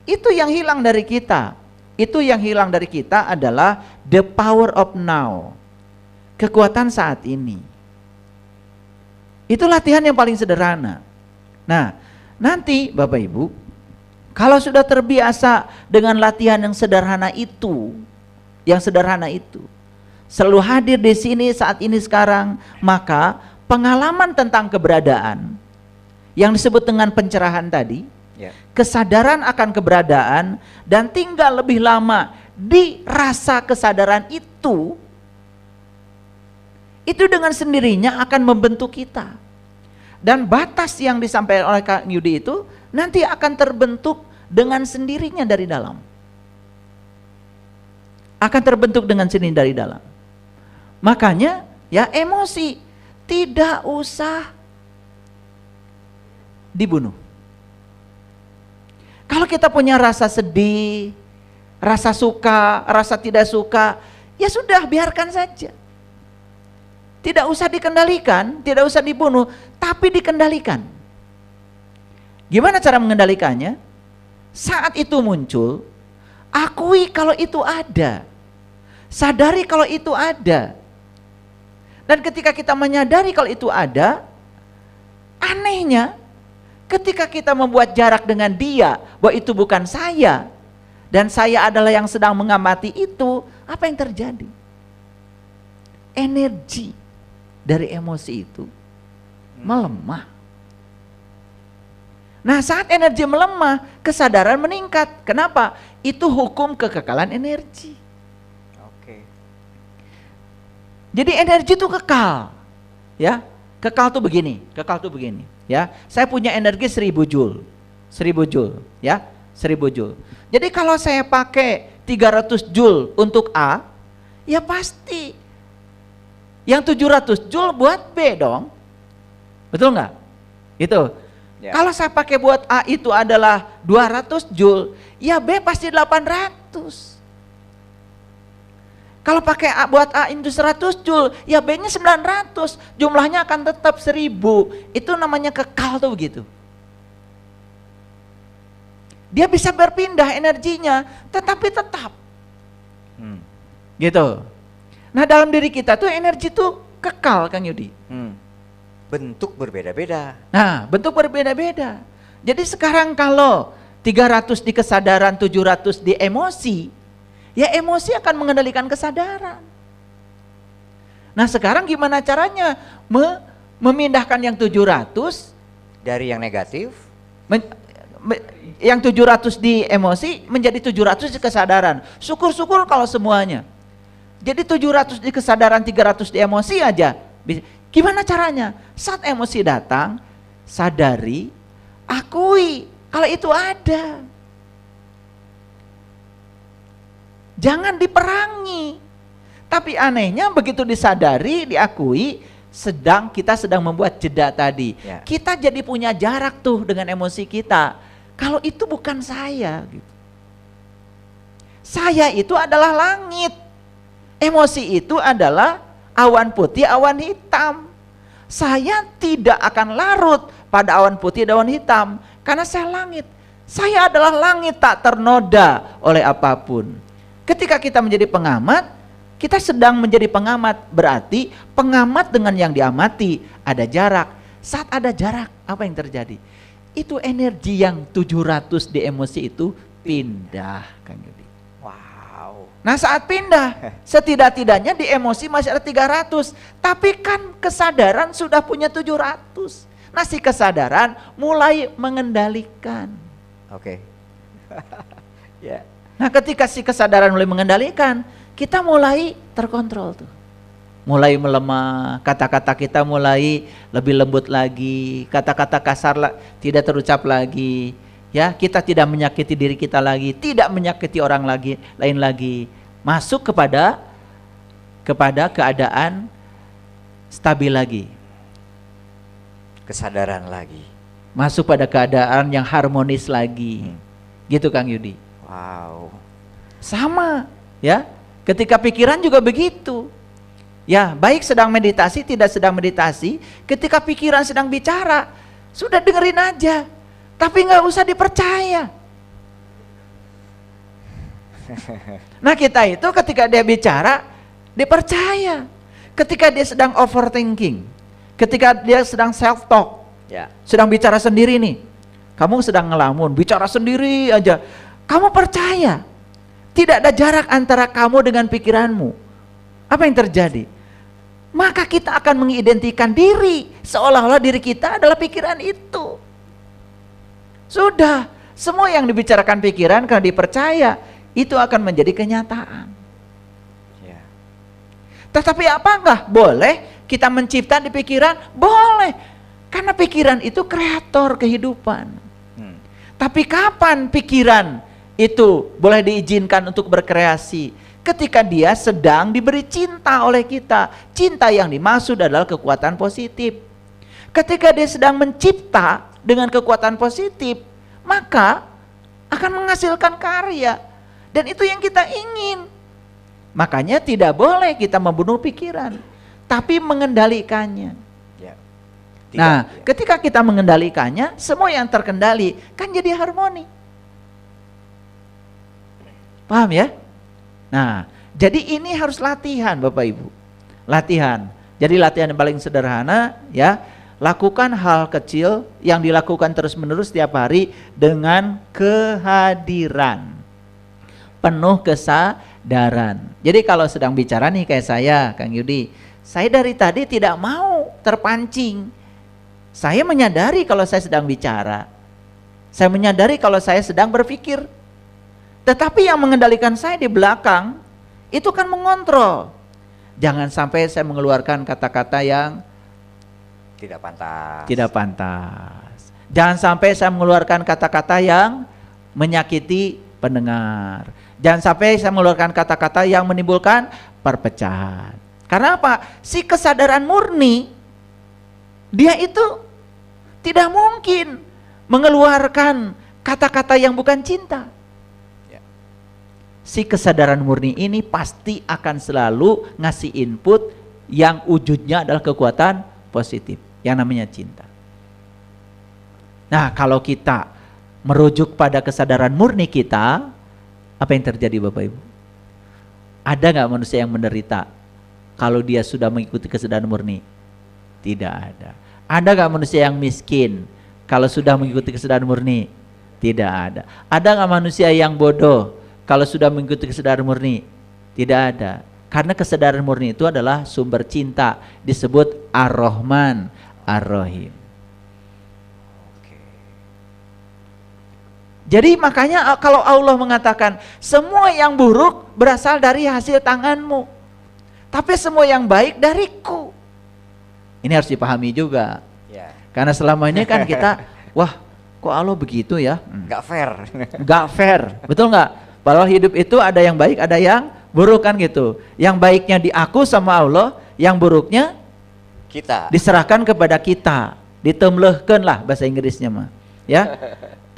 B: Itu yang hilang dari kita. Itu yang hilang dari kita adalah the power of now. Kekuatan saat ini. Itu latihan yang paling sederhana. Nah, nanti Bapak Ibu, Kalau sudah terbiasa dengan latihan yang sederhana itu, selalu hadir di sini saat ini sekarang, maka pengalaman tentang keberadaan yang disebut dengan pencerahan tadi, kesadaran akan keberadaan dan tinggal lebih lama di rasa kesadaran itu dengan sendirinya akan membentuk kita. Dan batas yang disampaikan oleh Kak Yudi itu nanti akan terbentuk dengan sendirinya dari dalam. Akan terbentuk dengan sendiri dari dalam. Makanya ya emosi tidak usah dibunuh. Kalau kita punya rasa sedih, rasa suka, rasa tidak suka, ya sudah biarkan saja. Tidak usah dikendalikan, tidak usah dibunuh, tapi dikendalikan. Gimana cara mengendalikannya? Saat itu muncul, akui kalau itu ada. Sadari kalau itu ada. Dan ketika kita menyadari kalau itu ada, anehnya ketika kita membuat jarak dengan dia, bahwa itu bukan saya, dan saya adalah yang sedang mengamati itu, apa yang terjadi? Energi dari emosi itu melemah. Nah, saat energi melemah, kesadaran meningkat. Kenapa? Itu hukum kekekalan energi.
A: Oke.
B: Jadi energi itu kekal. Ya, kekal tuh begini, ya. Saya punya energi 1000 joule. 1000 joule, ya. 1000 joule. Jadi kalau saya pakai 300 joule untuk A, ya pasti yang 700 joule buat B dong. Betul nggak? Gitu.
A: Ya.
B: Kalau saya pakai buat A itu adalah 200 joule, ya B pasti 800. Kalau pakai A buat A itu 100 joule, ya B-nya 900. Jumlahnya akan tetap 1000. Itu namanya kekal tuh begitu. Dia bisa berpindah energinya, tetapi tetap. Gitu. Nah, dalam diri kita tuh energi tuh kekal, Kang Yudi.
A: Bentuk berbeda-beda.
B: Nah, bentuk berbeda-beda. Jadi sekarang kalau 300 di kesadaran, 700 di emosi, ya emosi akan mengendalikan kesadaran. Nah, sekarang gimana caranya memindahkan yang 700
A: Dari yang negatif,
B: yang 700 di emosi menjadi 700 di kesadaran. Syukur-syukur kalau semuanya. Jadi 700 di kesadaran, 300 di emosi aja. Gimana caranya? Saat emosi datang, sadari, akui kalau itu ada. Jangan diperangi. Tapi anehnya begitu disadari, diakui, kita sedang membuat jeda tadi.
A: Ya.
B: Kita jadi punya jarak tuh dengan emosi kita. Kalau itu bukan saya gitu. Saya itu adalah langit. Emosi itu adalah awan putih, awan hitam. Saya tidak akan larut pada awan putih dan awan hitam karena saya langit. Saya adalah langit tak ternoda oleh apapun. Ketika kita menjadi pengamat, kita sedang menjadi pengamat, berarti pengamat dengan yang diamati ada jarak. Saat ada jarak, apa yang terjadi? Itu energi yang 700 di emosi itu pindah, Kang Yudi.
A: wow.
B: Nah, saat pindah, setidak-tidaknya di emosi masih ada 300, tapi kan kesadaran sudah punya 700. Nah, si kesadaran mulai mengendalikan.
A: Oke. Ya.
B: Nah, ketika si kesadaran mulai mengendalikan, kita mulai terkontrol tuh. Mulai melemah, kata-kata kita mulai lebih lembut lagi, kata-kata kasar tidak terucap lagi. Ya, kita tidak menyakiti diri kita lagi, tidak menyakiti orang lain lagi. Masuk kepada keadaan stabil lagi.
A: Kesadaran lagi.
B: Masuk pada keadaan yang harmonis lagi. Gitu, Kang Yudi.
A: Wow.
B: Sama, ya. Ketika pikiran juga begitu. Ya, baik sedang meditasi, tidak sedang meditasi, ketika pikiran sedang bicara, sudah dengerin aja. Tapi nggak usah dipercaya. Nah, kita itu ketika dia bicara, dipercaya. Ketika dia sedang overthinking, ketika dia sedang self talk,
A: Ya.
B: sedang bicara sendiri nih, kamu sedang ngelamun, bicara sendiri aja. Kamu percaya, tidak ada jarak antara kamu dengan pikiranmu. Apa yang terjadi? Maka kita akan mengidentikan diri, seolah-olah diri kita adalah pikiran itu. Sudah, semua yang dibicarakan pikiran karena dipercaya, itu akan menjadi kenyataan.
A: Ya.
B: Tetapi apakah boleh kita mencipta di pikiran? Boleh, karena pikiran itu kreator kehidupan. Tapi kapan pikiran itu boleh diizinkan untuk berkreasi? Ketika dia sedang diberi cinta oleh kita. Cinta yang dimaksud adalah kekuatan positif. Ketika dia sedang mencipta dengan kekuatan positif, maka akan menghasilkan karya. Dan itu yang kita ingin. Makanya tidak boleh kita membunuh pikiran, tapi mengendalikannya. Nah, ketika kita mengendalikannya, semua yang terkendali kan jadi harmoni. Paham ya? Nah, jadi ini harus latihan Bapak Ibu. Latihan. Jadi latihan yang paling sederhana ya, lakukan hal kecil yang dilakukan terus-menerus setiap hari dengan kehadiran. Penuh kesadaran. Jadi kalau sedang bicara nih kayak saya, Kang Yudi, saya dari tadi tidak mau terpancing. Saya menyadari kalau saya sedang bicara. Saya menyadari kalau saya sedang berpikir. Tetapi yang mengendalikan saya di belakang itu kan mengontrol. Jangan sampai saya mengeluarkan kata-kata yang
A: tidak pantas.
B: Tidak pantas. Jangan sampai saya mengeluarkan kata-kata yang menyakiti pendengar. Jangan sampai saya mengeluarkan kata-kata yang menimbulkan perpecahan. Karena apa? Si kesadaran murni, dia itu tidak mungkin mengeluarkan kata-kata yang bukan cinta.
A: Ya.
B: Si kesadaran murni ini pasti akan selalu ngasih input yang wujudnya adalah kekuatan positif, yang namanya cinta. Nah, kalau kita merujuk pada kesadaran murni kita, apa yang terjadi Bapak Ibu? Ada nggak manusia yang menderita kalau dia sudah mengikuti kesadaran murni? Tidak ada. Ada nggak manusia yang miskin kalau sudah mengikuti kesadaran murni? Tidak ada. Ada nggak manusia yang bodoh kalau sudah mengikuti kesadaran murni? Tidak ada. Karena kesadaran murni itu adalah sumber cinta, disebut Ar-Rahman, Ar-Rahim. Jadi makanya kalau Allah mengatakan semua yang buruk berasal dari hasil tanganmu, tapi semua yang baik dariku. Ini harus dipahami juga.
A: Ya.
B: Karena selama ini kan kita, wah kok Allah begitu ya?
A: Nggak fair.
B: Nggak fair, betul nggak? Padahal hidup itu ada yang baik, ada yang buruk kan gitu. Yang baiknya diaku sama Allah, yang buruknya
A: Kita.
B: diserahkan kepada kita, ditemlehkeun lah bahasa Inggrisnya mah. Ya.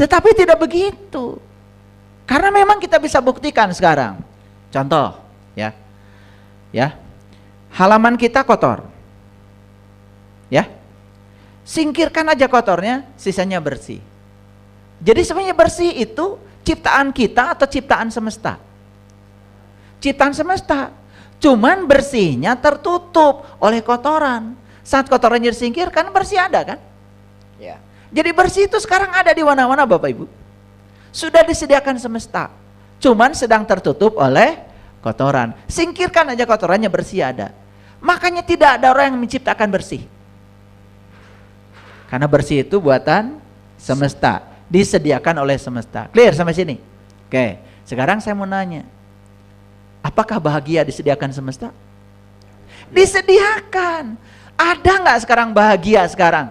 B: Tetapi tidak begitu. Karena memang kita bisa buktikan sekarang. Contoh, ya. Ya. Halaman kita kotor. Ya, singkirkan aja kotornya, sisanya bersih. Jadi sebenarnya bersih itu ciptaan kita atau ciptaan semesta? Ciptaan semesta. Cuman bersihnya tertutup oleh kotoran. Saat kotorannya disingkirkan, bersih ada kan?
A: Ya.
B: Jadi bersih itu sekarang ada di mana-mana Bapak Ibu. Sudah disediakan semesta. Cuman sedang tertutup oleh kotoran. Singkirkan aja kotorannya, bersih ada. Makanya tidak ada orang yang menciptakan bersih. Karena bersih itu buatan semesta, disediakan oleh semesta. Clear sampai sini? Oke, sekarang saya mau nanya, apakah bahagia disediakan semesta? Disediakan. Ada nggak sekarang bahagia sekarang?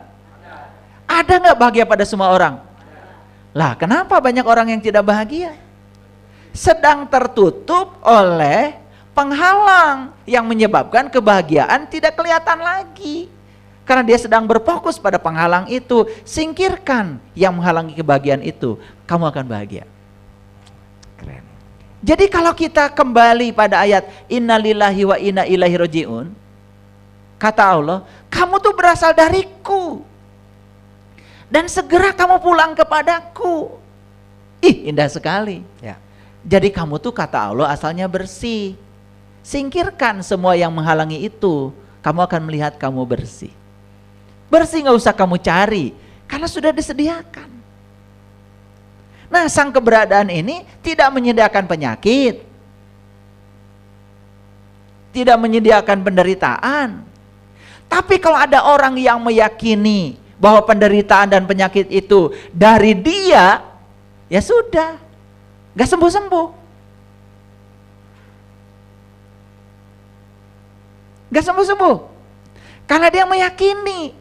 B: Ada nggak bahagia pada semua orang? Lah, kenapa banyak orang yang tidak bahagia? Sedang tertutup oleh penghalang yang menyebabkan kebahagiaan tidak kelihatan lagi. Karena dia sedang berfokus pada penghalang itu. Singkirkan yang menghalangi kebahagiaan itu, kamu akan bahagia.
A: Keren.
B: Jadi kalau kita kembali pada ayat innalillahi wa inna ilaihi rajiun, kata Allah, kamu tuh berasal dariku dan segera kamu pulang kepadaku. Ih, indah sekali.
A: Ya.
B: Jadi kamu tuh kata Allah asalnya bersih. Singkirkan semua yang menghalangi itu, kamu akan melihat kamu bersih. Bersih nggak usah kamu cari, karena sudah disediakan. Nah, sang keberadaan ini tidak menyediakan penyakit, tidak menyediakan penderitaan. Tapi kalau ada orang yang meyakini bahwa penderitaan dan penyakit itu dari dia, ya sudah, gak sembuh-sembuh. Gak sembuh-sembuh. Karena dia meyakini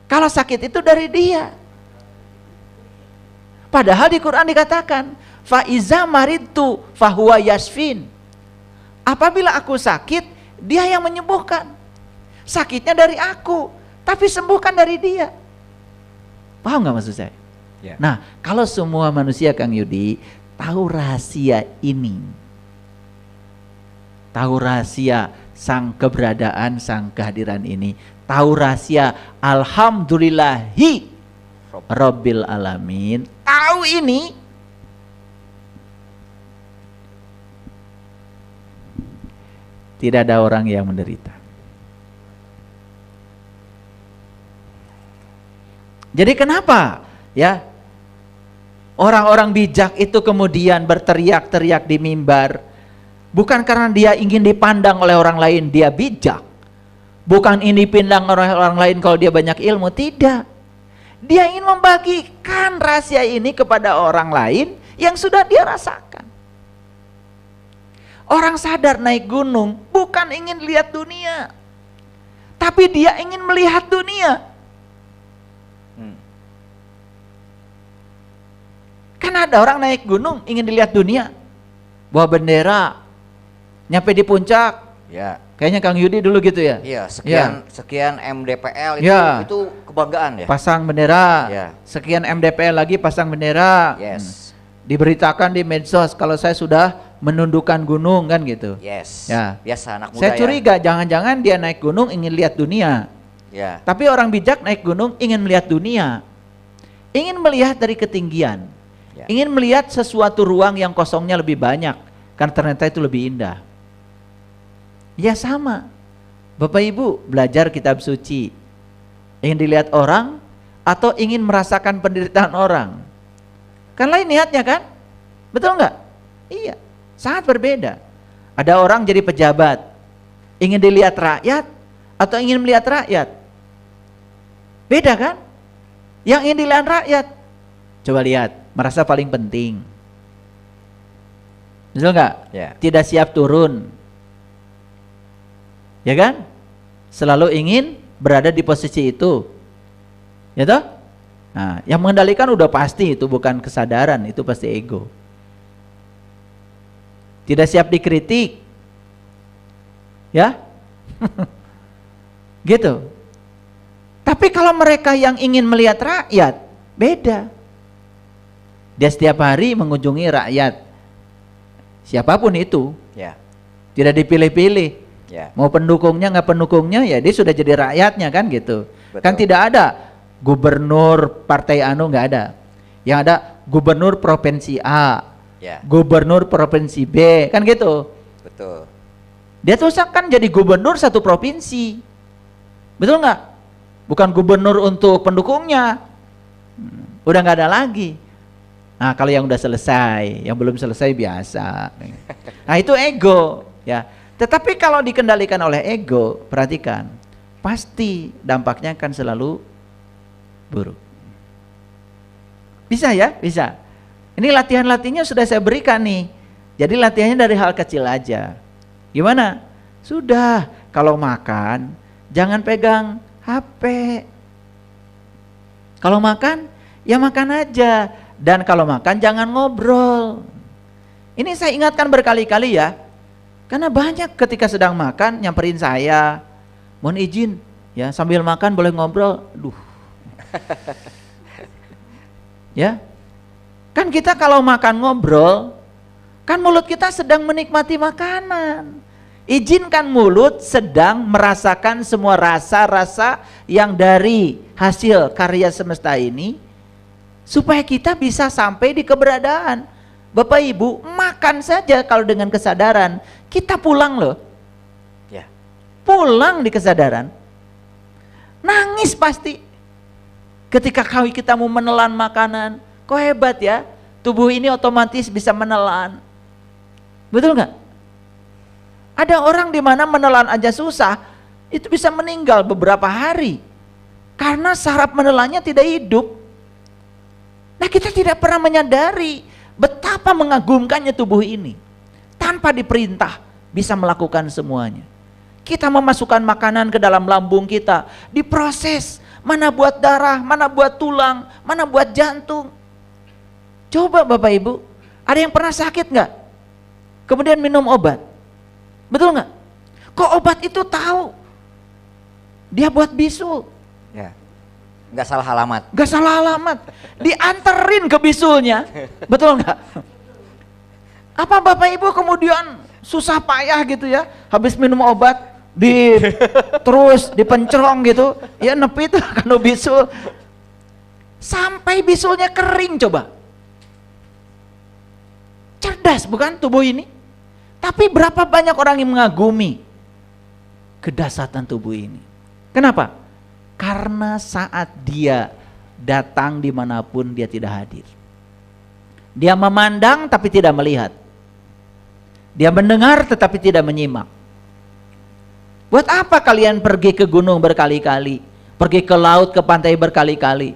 B: kalau sakit itu dari dia. Padahal di Quran dikatakan, fa iza maridtu fahuwa yashfin. Apabila aku sakit, dia yang menyembuhkan. Sakitnya dari aku, tapi sembuhkan dari dia. Paham nggak maksud saya?
A: Ya.
B: Nah, kalau semua manusia, Kang Yudi, tahu rahasia ini, tahu rahasia sang keberadaan, sang kehadiran ini, tahu rahasia alhamdulillahi Rabbil alamin, tahu ini, tidak ada orang yang menderita. Jadi kenapa ya orang-orang bijak itu kemudian berteriak-teriak di mimbar? Bukan karena dia ingin dipandang oleh orang lain dia bijak, bukan ini dipandang oleh orang lain kalau dia banyak ilmu, tidak. Dia ingin membagikan rahasia ini kepada orang lain yang sudah dia rasakan. Orang sadar naik gunung bukan ingin lihat dunia, tapi dia ingin melihat dunia. Kan ada orang naik gunung ingin dilihat dunia, bawa bendera, nyampe di puncak.
A: Ya.
B: Kayaknya Kang Yudi dulu gitu ya.
A: Iya,
B: Ya.
A: sekian MDPL
B: Ya.
A: itu kebanggaan ya.
B: Pasang bendera.
A: Ya.
B: Sekian MDPL lagi pasang bendera.
A: Yes.
B: Diberitakan di medsos kalau saya sudah menundukkan gunung kan gitu.
A: Yes.
B: Ya.
A: Biasa anak muda
B: Saya
A: ya.
B: curiga jangan-jangan dia naik gunung ingin lihat dunia.
A: Ya.
B: Tapi orang bijak naik gunung ingin melihat dunia. Ingin melihat dari ketinggian.
A: Ya.
B: Ingin melihat sesuatu ruang yang kosongnya lebih banyak. Karena ternyata itu lebih indah. Ya sama. Bapak Ibu belajar kitab suci. Ingin dilihat orang atau ingin merasakan penderitaan orang? Kan lain niatnya kan? Betul nggak? Iya, sangat berbeda. Ada orang jadi pejabat, ingin dilihat rakyat atau ingin melihat rakyat? Beda kan? Yang ingin dilihat rakyat, coba lihat, merasa paling penting. Betul nggak?
A: Ya.
B: Tidak siap turun. Ya kan? Selalu ingin berada di posisi itu. Ya toh? Nah, yang mengendalikan udah pasti itu bukan kesadaran, itu pasti ego. Tidak siap dikritik. Ya? Gitu. Tapi kalau mereka yang ingin melihat rakyat, beda. Dia setiap hari mengunjungi rakyat. Siapapun itu.
A: Ya.
B: Tidak dipilih-pilih.
A: Ya.
B: Mau pendukungnya nggak pendukungnya ya dia sudah jadi rakyatnya kan gitu.
A: Betul.
B: Kan tidak ada gubernur partai anu, nggak ada. Yang ada gubernur provinsi A,
A: Ya.
B: gubernur provinsi B, kan gitu.
A: Betul.
B: Dia tuh kan jadi gubernur satu provinsi, betul nggak? Bukan gubernur untuk pendukungnya. Udah nggak ada lagi. Nah kalau yang udah selesai, yang belum selesai biasa. Nah itu ego ya. Tetapi kalau dikendalikan oleh ego, perhatikan, pasti dampaknya akan selalu buruk. Bisa ya? Bisa. Ini latihan-latihannya sudah saya berikan nih. Jadi latihannya dari hal kecil aja. Gimana? Sudah, kalau makan jangan pegang HP. Kalau makan, ya makan aja. Dan kalau makan jangan ngobrol. Ini saya ingatkan berkali-kali ya. Karena banyak ketika sedang makan nyamperin saya, mohon izin ya sambil makan boleh ngobrol. Aduh. Ya. Kan kita kalau makan ngobrol, kan mulut kita sedang menikmati makanan. Izinkan mulut sedang merasakan semua rasa-rasa yang dari hasil karya semesta ini, supaya kita bisa sampai di keberadaan. Bapak Ibu, makan saja kalau dengan kesadaran, kita pulang loh.
A: Ya.
B: Pulang di kesadaran. Nangis pasti. Ketika kita mau menelan makanan, kok hebat ya. tubuh ini otomatis bisa menelan. Betul nggak? Ada orang di mana menelan aja susah, itu bisa meninggal beberapa hari karena saraf menelannya tidak hidup. Nah, kita tidak pernah menyadari betapa mengagumkannya tubuh ini. Tanpa diperintah bisa melakukan semuanya. Kita memasukkan makanan ke dalam lambung kita, diproses, mana buat darah, mana buat tulang, mana buat jantung. Coba Bapak Ibu, ada yang pernah sakit nggak? Kemudian minum obat, betul nggak? Kok obat itu tahu dia buat bisul?
A: Ya. Nggak salah alamat.
B: Nggak salah alamat, dianterin ke bisulnya, betul nggak? Apa Bapak Ibu kemudian susah payah gitu ya, habis minum obat terus dipencerong gitu, ya nepi itu kan bisul sampai bisulnya kering. Coba, cerdas bukan tubuh ini? Tapi berapa banyak orang yang mengagumi kedahsyatan tubuh ini? Kenapa? Karena saat dia datang dimanapun dia tidak hadir. Dia memandang tapi tidak melihat. Dia mendengar tetapi tidak menyimak. Buat apa kalian pergi ke gunung berkali-kali, pergi ke laut, ke pantai berkali-kali?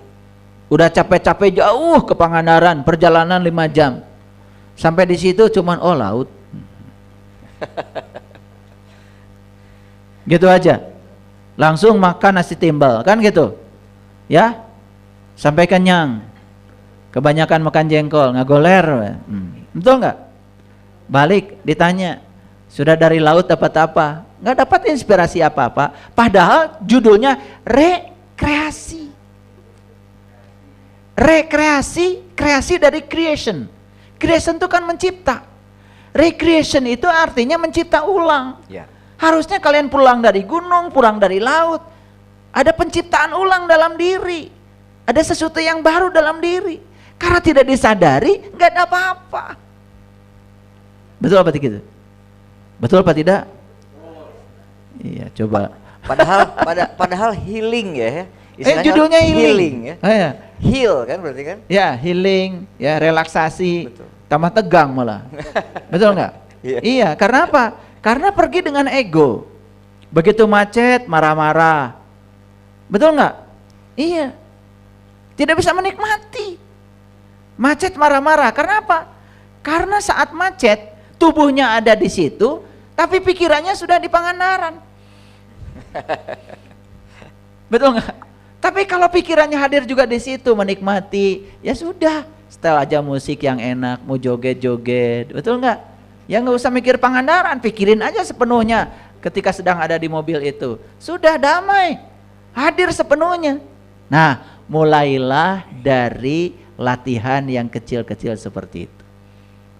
B: Udah capek-capek jauh ke Pangandaran, perjalanan 5 jam. Sampai di situ cuman laut. Gitu aja. Langsung makan nasi timbal, kan gitu. Ya. Sampai kenyang. Kebanyakan makan jengkol, ngagoler. Betul nggak? Balik ditanya, sudah dari laut dapat apa? Nggak dapat inspirasi apa-apa. Padahal judulnya rekreasi. Rekreasi, kreasi dari creation. Creation itu kan mencipta. Recreation itu artinya mencipta ulang.
A: Ya.
B: Harusnya kalian pulang dari gunung, pulang dari laut. Ada penciptaan ulang dalam diri. Ada sesuatu yang baru dalam diri. Karena tidak disadari, nggak ada apa-apa. Betul apa tidak? Betul apa tidak? Iya, coba.
A: Padahal healing ya. Istilahnya
B: Judulnya healing
A: ya.
B: Ya.
A: Heal kan berarti kan?
B: Ya, healing, ya relaksasi.
A: Betul.
B: Tambah tegang malah. Betul nggak? Iya, karena apa? Karena pergi dengan ego. Begitu macet, marah-marah. Betul nggak? Iya. Tidak bisa menikmati. Macet marah-marah. Karena apa? Karena saat macet, tubuhnya ada di situ, tapi pikirannya sudah di Pangandaran. Betul nggak? Tapi kalau pikirannya hadir juga di situ, menikmati, ya sudah. Setel aja musik yang enak, mau joget-joget. Betul nggak? Ya nggak usah mikir Pangandaran, pikirin aja sepenuhnya ketika sedang ada di mobil itu. Sudah damai, hadir sepenuhnya. Nah, mulailah dari latihan yang kecil-kecil seperti itu.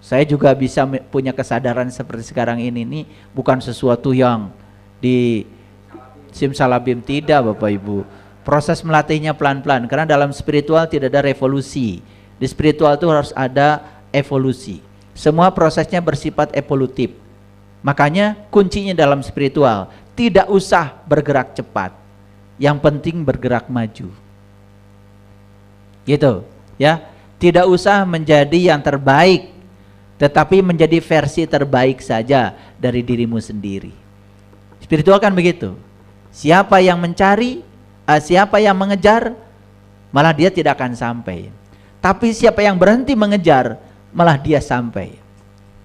B: Saya juga bisa punya kesadaran seperti sekarang ini nih, bukan sesuatu yang di simsalabim, tidak Bapak Ibu. Proses melatihnya pelan-pelan, karena dalam spiritual tidak ada revolusi. Di spiritual itu harus ada evolusi. Semua prosesnya bersifat evolutif. Makanya kuncinya dalam spiritual, tidak usah bergerak cepat. Yang penting bergerak maju. Gitu, ya. Tidak usah menjadi yang terbaik, tetapi menjadi versi terbaik saja dari dirimu sendiri. Spiritual kan begitu. Siapa yang mencari, siapa yang mengejar, malah dia tidak akan sampai. Tapi siapa yang berhenti mengejar, malah dia sampai.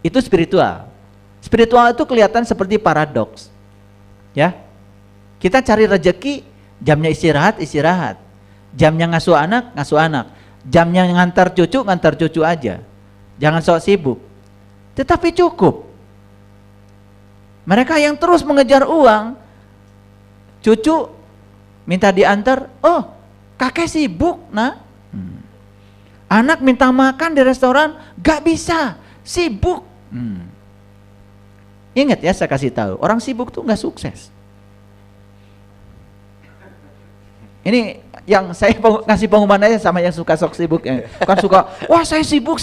B: Itu spiritual. Spiritual itu kelihatan seperti paradoks. Ya. Kita cari rezeki, jamnya istirahat. Jamnya ngasuh anak. Jamnya ngantar cucu aja. Jangan sok sibuk. Tetapi cukup. Mereka yang terus mengejar uang, cucu minta diantar, kakek sibuk, nah. Anak minta makan di restoran, gak bisa, sibuk. Ingat ya, saya kasih tahu, orang sibuk tuh gak sukses. Ini yang saya ngasih pengumuman aja sama yang suka sok sibuk ya. Bukan suka, wah saya sibuk.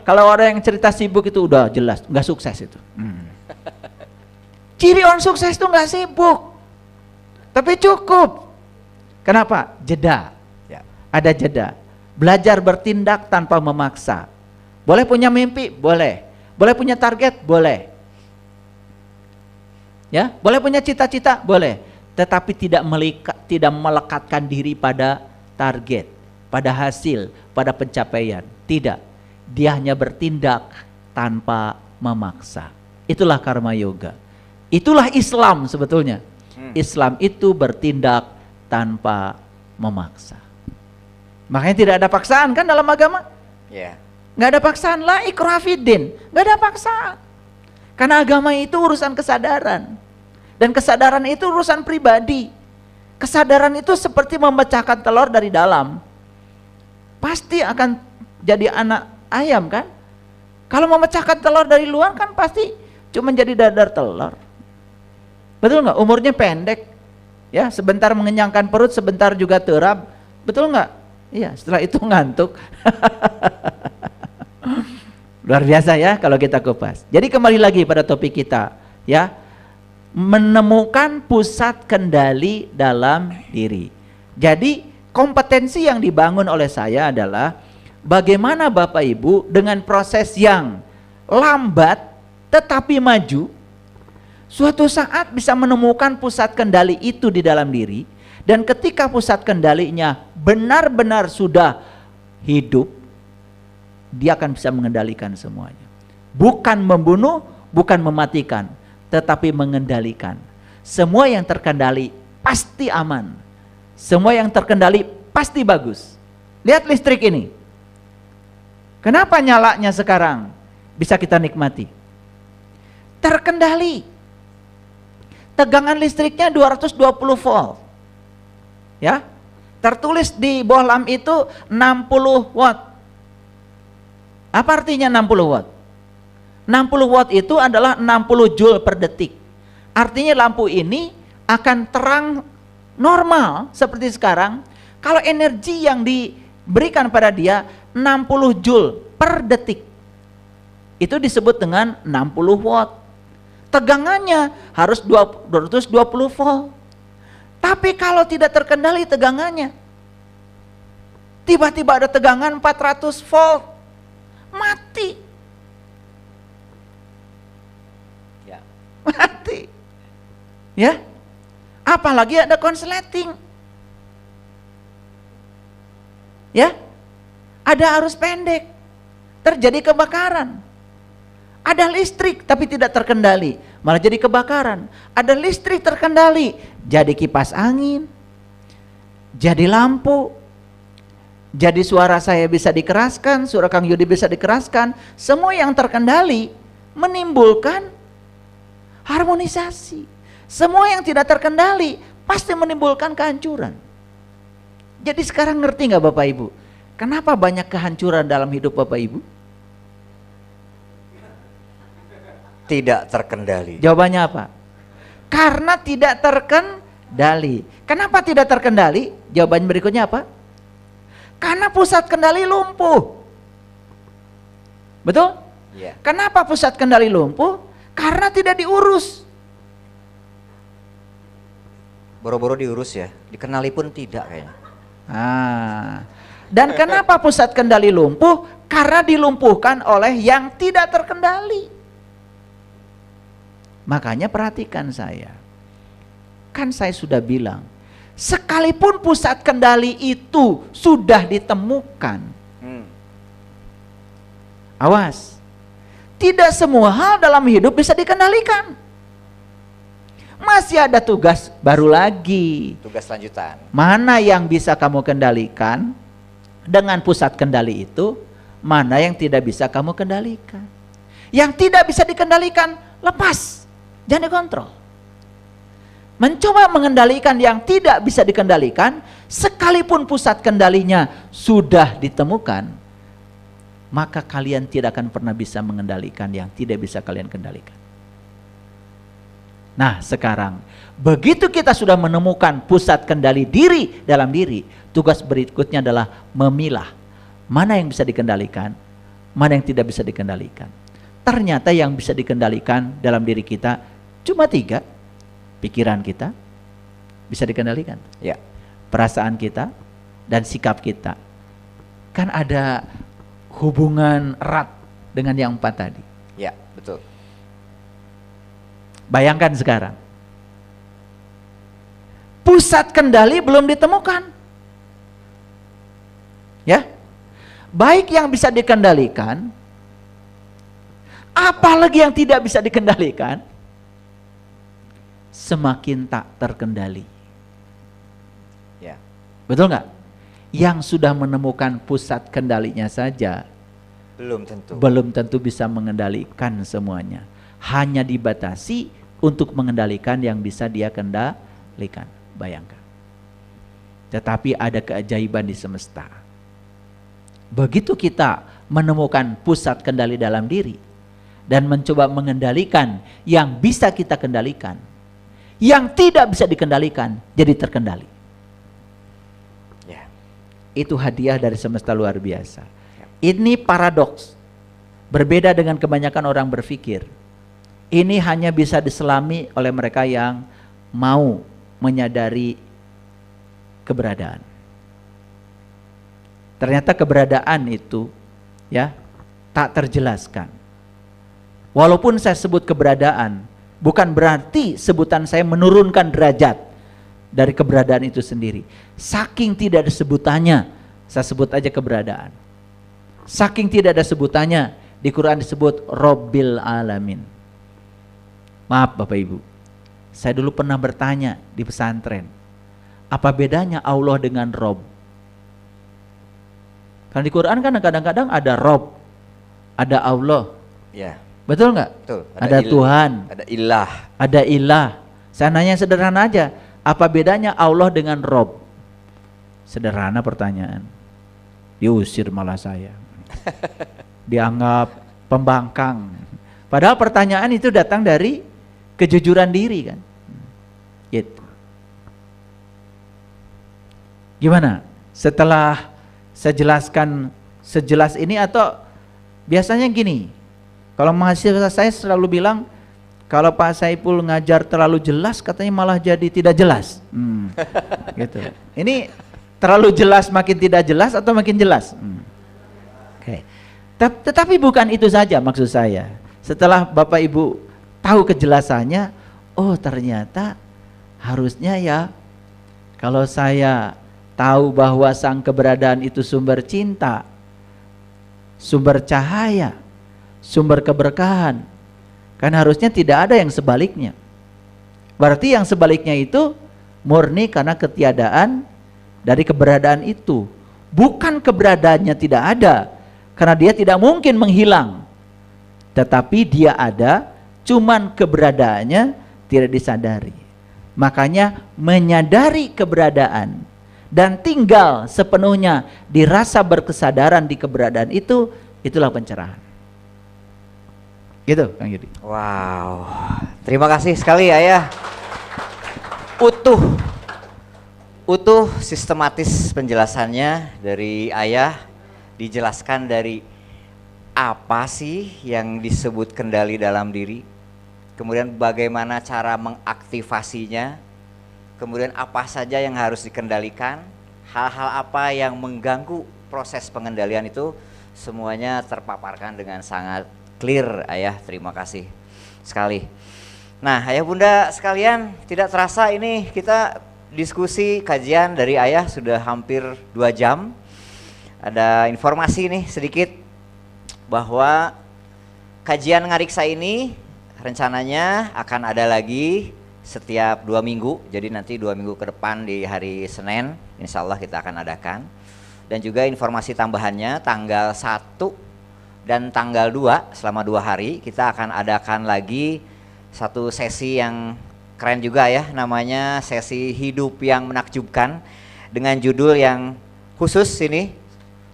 B: Kalau orang yang cerita sibuk itu udah jelas, gak sukses itu. Ciri orang sukses itu gak sibuk, tapi cukup. Kenapa? Jeda. Ya. Ada jeda. Belajar bertindak tanpa memaksa. Boleh punya mimpi? Boleh. Boleh punya target? Boleh. Ya, boleh punya cita-cita? Boleh. Tetapi tidak melekatkan diri pada target, pada hasil, pada pencapaian. Tidak. Dia hanya bertindak tanpa memaksa. Itulah karma yoga. Itulah Islam sebetulnya. Islam itu bertindak tanpa memaksa. Makanya tidak ada paksaan kan dalam agama?
A: Ya.
B: Nggak ada paksaan, la ikraha fiddin. Nggak ada paksaan. Karena agama itu urusan kesadaran. Dan kesadaran itu urusan pribadi. Kesadaran itu seperti memecahkan telur dari dalam. Pasti akan jadi anak ayam kan? Kalau memecahkan telur dari luar kan pasti cuma jadi dadar telur. Betul nggak? Umurnya pendek. Ya, sebentar mengenyangkan perut, sebentar juga terab. Betul nggak? Iya, setelah itu ngantuk. Luar biasa ya kalau kita kupas. Jadi kembali lagi pada topik kita, ya. Menemukan pusat kendali dalam diri. Jadi kompetensi yang dibangun oleh saya adalah bagaimana Bapak Ibu dengan proses yang lambat tetapi maju, suatu saat bisa menemukan pusat kendali itu di dalam diri. Dan ketika pusat kendalinya benar-benar sudah hidup, dia akan bisa mengendalikan semuanya. Bukan membunuh, bukan mematikan, tetapi mengendalikan. Semua yang terkendali pasti aman. Semua yang terkendali pasti bagus. Lihat listrik ini. Kenapa nyalanya sekarang bisa kita nikmati? Terkendali. Tegangan listriknya 220 volt. Ya, tertulis di bohlam itu 60 watt. Apa artinya 60 watt? 60 watt itu adalah 60 joule per detik. Artinya lampu ini akan terang normal seperti sekarang kalau energi yang diberikan pada dia 60 joule per detik. Itu disebut dengan 60 watt. Tegangannya harus 220 volt. Tapi kalau tidak terkendali tegangannya, tiba-tiba ada tegangan 400 volt, mati.
A: Ya.
B: Mati. Ya. Apalagi ada konsleting. Ya. Ada arus pendek. Terjadi kebakaran. Ada listrik tapi tidak terkendali, malah jadi kebakaran. Ada listrik terkendali, jadi kipas angin, jadi lampu, jadi suara saya bisa dikeraskan, suara Kang Yudi bisa dikeraskan. Semua yang terkendali menimbulkan harmonisasi. Semua yang tidak terkendali pasti menimbulkan kehancuran. Jadi sekarang ngerti nggak Bapak Ibu? Kenapa banyak kehancuran dalam hidup Bapak Ibu?
A: Tidak terkendali.
B: Jawabannya apa? Karena tidak terkendali. Kenapa tidak terkendali? Jawaban berikutnya apa? Karena pusat kendali lumpuh. Betul?
A: Ya.
B: Kenapa pusat kendali lumpuh? Karena tidak diurus.
A: Boro-boro diurus ya, dikenali pun tidak kayaknya.
B: Dan kenapa pusat kendali lumpuh? Karena dilumpuhkan oleh yang tidak terkendali. Makanya perhatikan saya. Kan saya sudah bilang, sekalipun pusat kendali itu sudah ditemukan. Awas. Tidak semua hal dalam hidup bisa dikendalikan. Masih ada tugas baru lagi.
A: Tugas lanjutan.
B: Mana yang bisa kamu kendalikan dengan pusat kendali itu, mana yang tidak bisa kamu kendalikan. Yang tidak bisa dikendalikan, lepas. Jangan dikontrol. Mencoba mengendalikan yang tidak bisa dikendalikan, sekalipun pusat kendalinya sudah ditemukan, maka kalian tidak akan pernah bisa mengendalikan yang tidak bisa kalian kendalikan. Nah sekarang, begitu kita sudah menemukan pusat kendali diri dalam diri, tugas berikutnya adalah memilah mana yang bisa dikendalikan, mana yang tidak bisa dikendalikan. Ternyata yang bisa dikendalikan dalam diri kita cuma 3. Pikiran kita bisa dikendalikan,
A: ya.
B: Perasaan kita dan sikap kita. Kan ada hubungan erat dengan yang 4 tadi.
A: Ya, betul.
B: Bayangkan sekarang. Pusat kendali belum ditemukan. Ya. Baik yang bisa dikendalikan, apalagi yang tidak bisa dikendalikan, semakin tak terkendali.
A: Ya.
B: Betul nggak? Yang sudah menemukan pusat kendalinya saja belum tentu bisa mengendalikan semuanya. Hanya dibatasi untuk mengendalikan yang bisa dia kendalikan. Bayangkan. Tetapi ada keajaiban di semesta. Begitu kita menemukan pusat kendali dalam diri dan mencoba mengendalikan yang bisa kita kendalikan, yang tidak bisa dikendalikan jadi terkendali.
A: Ya.
B: Itu hadiah dari semesta luar biasa. Ini paradoks. Berbeda dengan kebanyakan orang berpikir. Ini hanya bisa diselami oleh mereka yang mau menyadari keberadaan. Ternyata keberadaan itu ya tak terjelaskan. Walaupun saya sebut keberadaan, bukan berarti sebutan saya menurunkan derajat dari keberadaan itu sendiri. Saking tidak ada sebutannya, saya sebut aja keberadaan. Saking tidak ada sebutannya, di Quran disebut Robbil Alamin. Maaf Bapak Ibu, saya dulu pernah bertanya di pesantren, apa bedanya Allah dengan Rob? Karena di Quran kan kadang-kadang ada Rob, ada Allah.
A: Ya.
B: Betul nggak?
A: Betul.
B: Ada Tuhan,
A: ada ilah.
B: ada ilah. Saya nanya sederhana aja, apa bedanya Allah dengan Rob? Sederhana pertanyaan. Diusir malah saya. Dianggap pembangkang. Padahal pertanyaan itu datang dari kejujuran diri kan. Gitu. Gimana? Setelah saya jelaskan sejelas ini atau biasanya gini. Kalau mahasiswa saya selalu bilang kalau Pak Saiful ngajar terlalu jelas katanya malah jadi tidak jelas. Gitu. Ini terlalu jelas makin tidak jelas atau makin jelas? Oke. Tetapi bukan itu saja maksud saya. Setelah Bapak Ibu tahu kejelasannya, oh ternyata harusnya ya kalau saya tahu bahwa sang keberadaan itu sumber cinta, sumber cahaya, sumber keberkahan, kan harusnya tidak ada yang sebaliknya. Berarti yang sebaliknya itu murni karena ketiadaan dari keberadaan itu. Bukan keberadaannya tidak ada, karena dia tidak mungkin menghilang. Tetapi dia ada, cuman keberadaannya tidak disadari. Makanya menyadari keberadaan dan tinggal sepenuhnya dirasa berkesadaran di keberadaan itu, itulah pencerahan. Gitu Kang Yudi.
A: Wow, terima kasih sekali Ayah. Utuh sistematis penjelasannya dari Ayah, dijelaskan dari apa sih yang disebut kendali dalam diri, kemudian bagaimana cara mengaktifasinya, kemudian apa saja yang harus dikendalikan, hal-hal apa yang mengganggu proses pengendalian itu, semuanya terpaparkan dengan sangat clear Ayah, terima kasih sekali. Nah Ayah Bunda sekalian, tidak terasa ini kita diskusi kajian dari Ayah sudah hampir 2 jam. Ada informasi nih sedikit bahwa kajian ngariksa ini rencananya akan ada lagi setiap 2 minggu. Jadi nanti 2 minggu ke depan di hari Senin insya Allah kita akan adakan. Dan juga informasi tambahannya tanggal 1 dan tanggal 2 selama 2 hari kita akan adakan lagi satu sesi yang keren juga ya, namanya sesi hidup yang menakjubkan dengan judul yang khusus ini,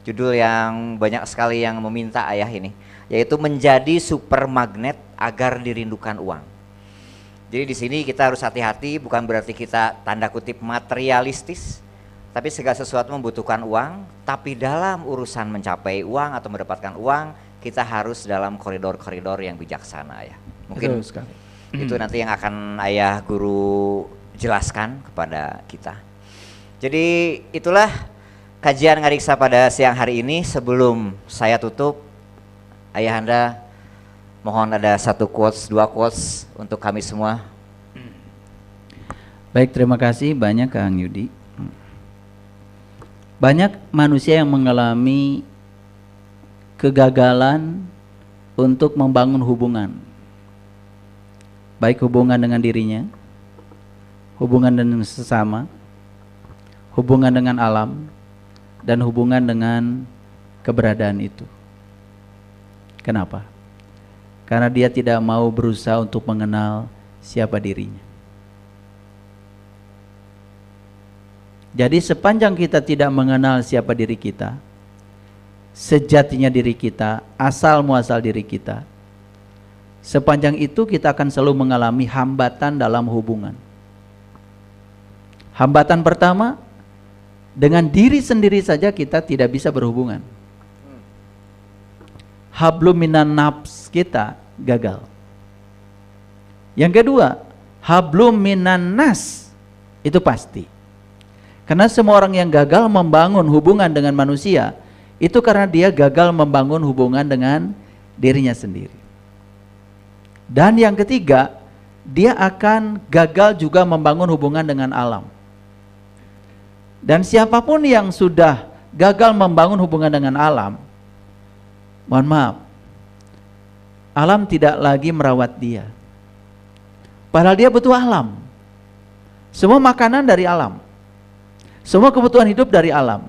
A: judul yang banyak sekali yang meminta Ayah ini, yaitu menjadi super magnet agar dirindukan uang. Jadi di sini kita harus hati-hati, bukan berarti kita tanda kutip materialistis, tapi segala sesuatu membutuhkan uang, tapi dalam urusan mencapai uang atau mendapatkan uang, kita harus dalam koridor-koridor yang bijaksana ya. Mungkin itu nanti yang akan Ayah Guru jelaskan kepada kita. Jadi itulah kajian ngariksa pada siang hari ini. Sebelum saya tutup, Ayahanda mohon ada satu quotes, dua quotes untuk kami semua.
B: Baik, terima kasih banyak Kang Yudi. Banyak manusia yang mengalami kegagalan untuk membangun hubungan. Baik hubungan dengan dirinya, hubungan dengan sesama, hubungan dengan alam, dan hubungan dengan keberadaan itu. Kenapa? Karena dia tidak mau berusaha untuk mengenal siapa dirinya. Jadi sepanjang kita tidak mengenal siapa diri kita, sejatinya diri kita, asal muasal diri kita, sepanjang itu kita akan selalu mengalami hambatan dalam hubungan. Hambatan pertama, dengan diri sendiri saja kita tidak bisa berhubungan. Hablum minan nafs kita gagal. Yang kedua, hablum minan nas, itu pasti. Karena semua orang yang gagal membangun hubungan dengan manusia, itu karena dia gagal membangun hubungan dengan dirinya sendiri. Dan yang ketiga, dia akan gagal juga membangun hubungan dengan alam. Dan siapapun yang sudah gagal membangun hubungan dengan alam, mohon maaf, alam tidak lagi merawat dia. Padahal dia butuh alam. Semua makanan dari alam, semua kebutuhan hidup dari alam.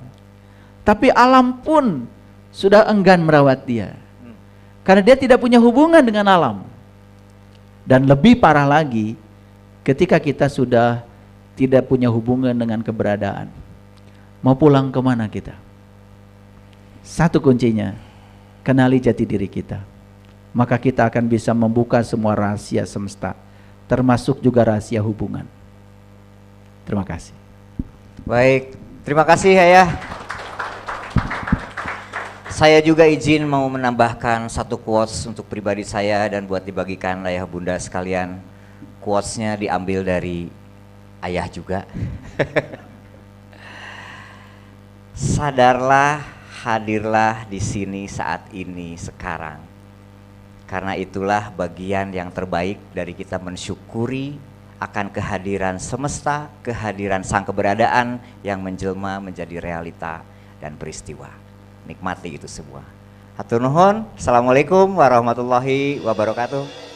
B: Tapi alam pun sudah enggan merawat dia, karena dia tidak punya hubungan dengan alam. Dan lebih parah lagi, ketika kita sudah tidak punya hubungan dengan keberadaan, mau pulang kemana kita? Satu kuncinya, kenali jati diri kita. Maka kita akan bisa membuka semua rahasia semesta, termasuk juga rahasia hubungan. Terima kasih.
A: Baik, terima kasih Ayah. Saya juga izin mau menambahkan satu quotes untuk pribadi saya dan buat dibagikan Ayah Bunda sekalian. Quotesnya diambil dari Ayah juga. Sadarlah, hadirlah di sini saat ini sekarang. Karena itulah bagian yang terbaik dari kita mensyukuri akan kehadiran semesta, kehadiran sang keberadaan yang menjelma menjadi realita dan peristiwa. Nikmati itu semua. Hatur nuhun. Assalamualaikum warahmatullahi wabarakatuh.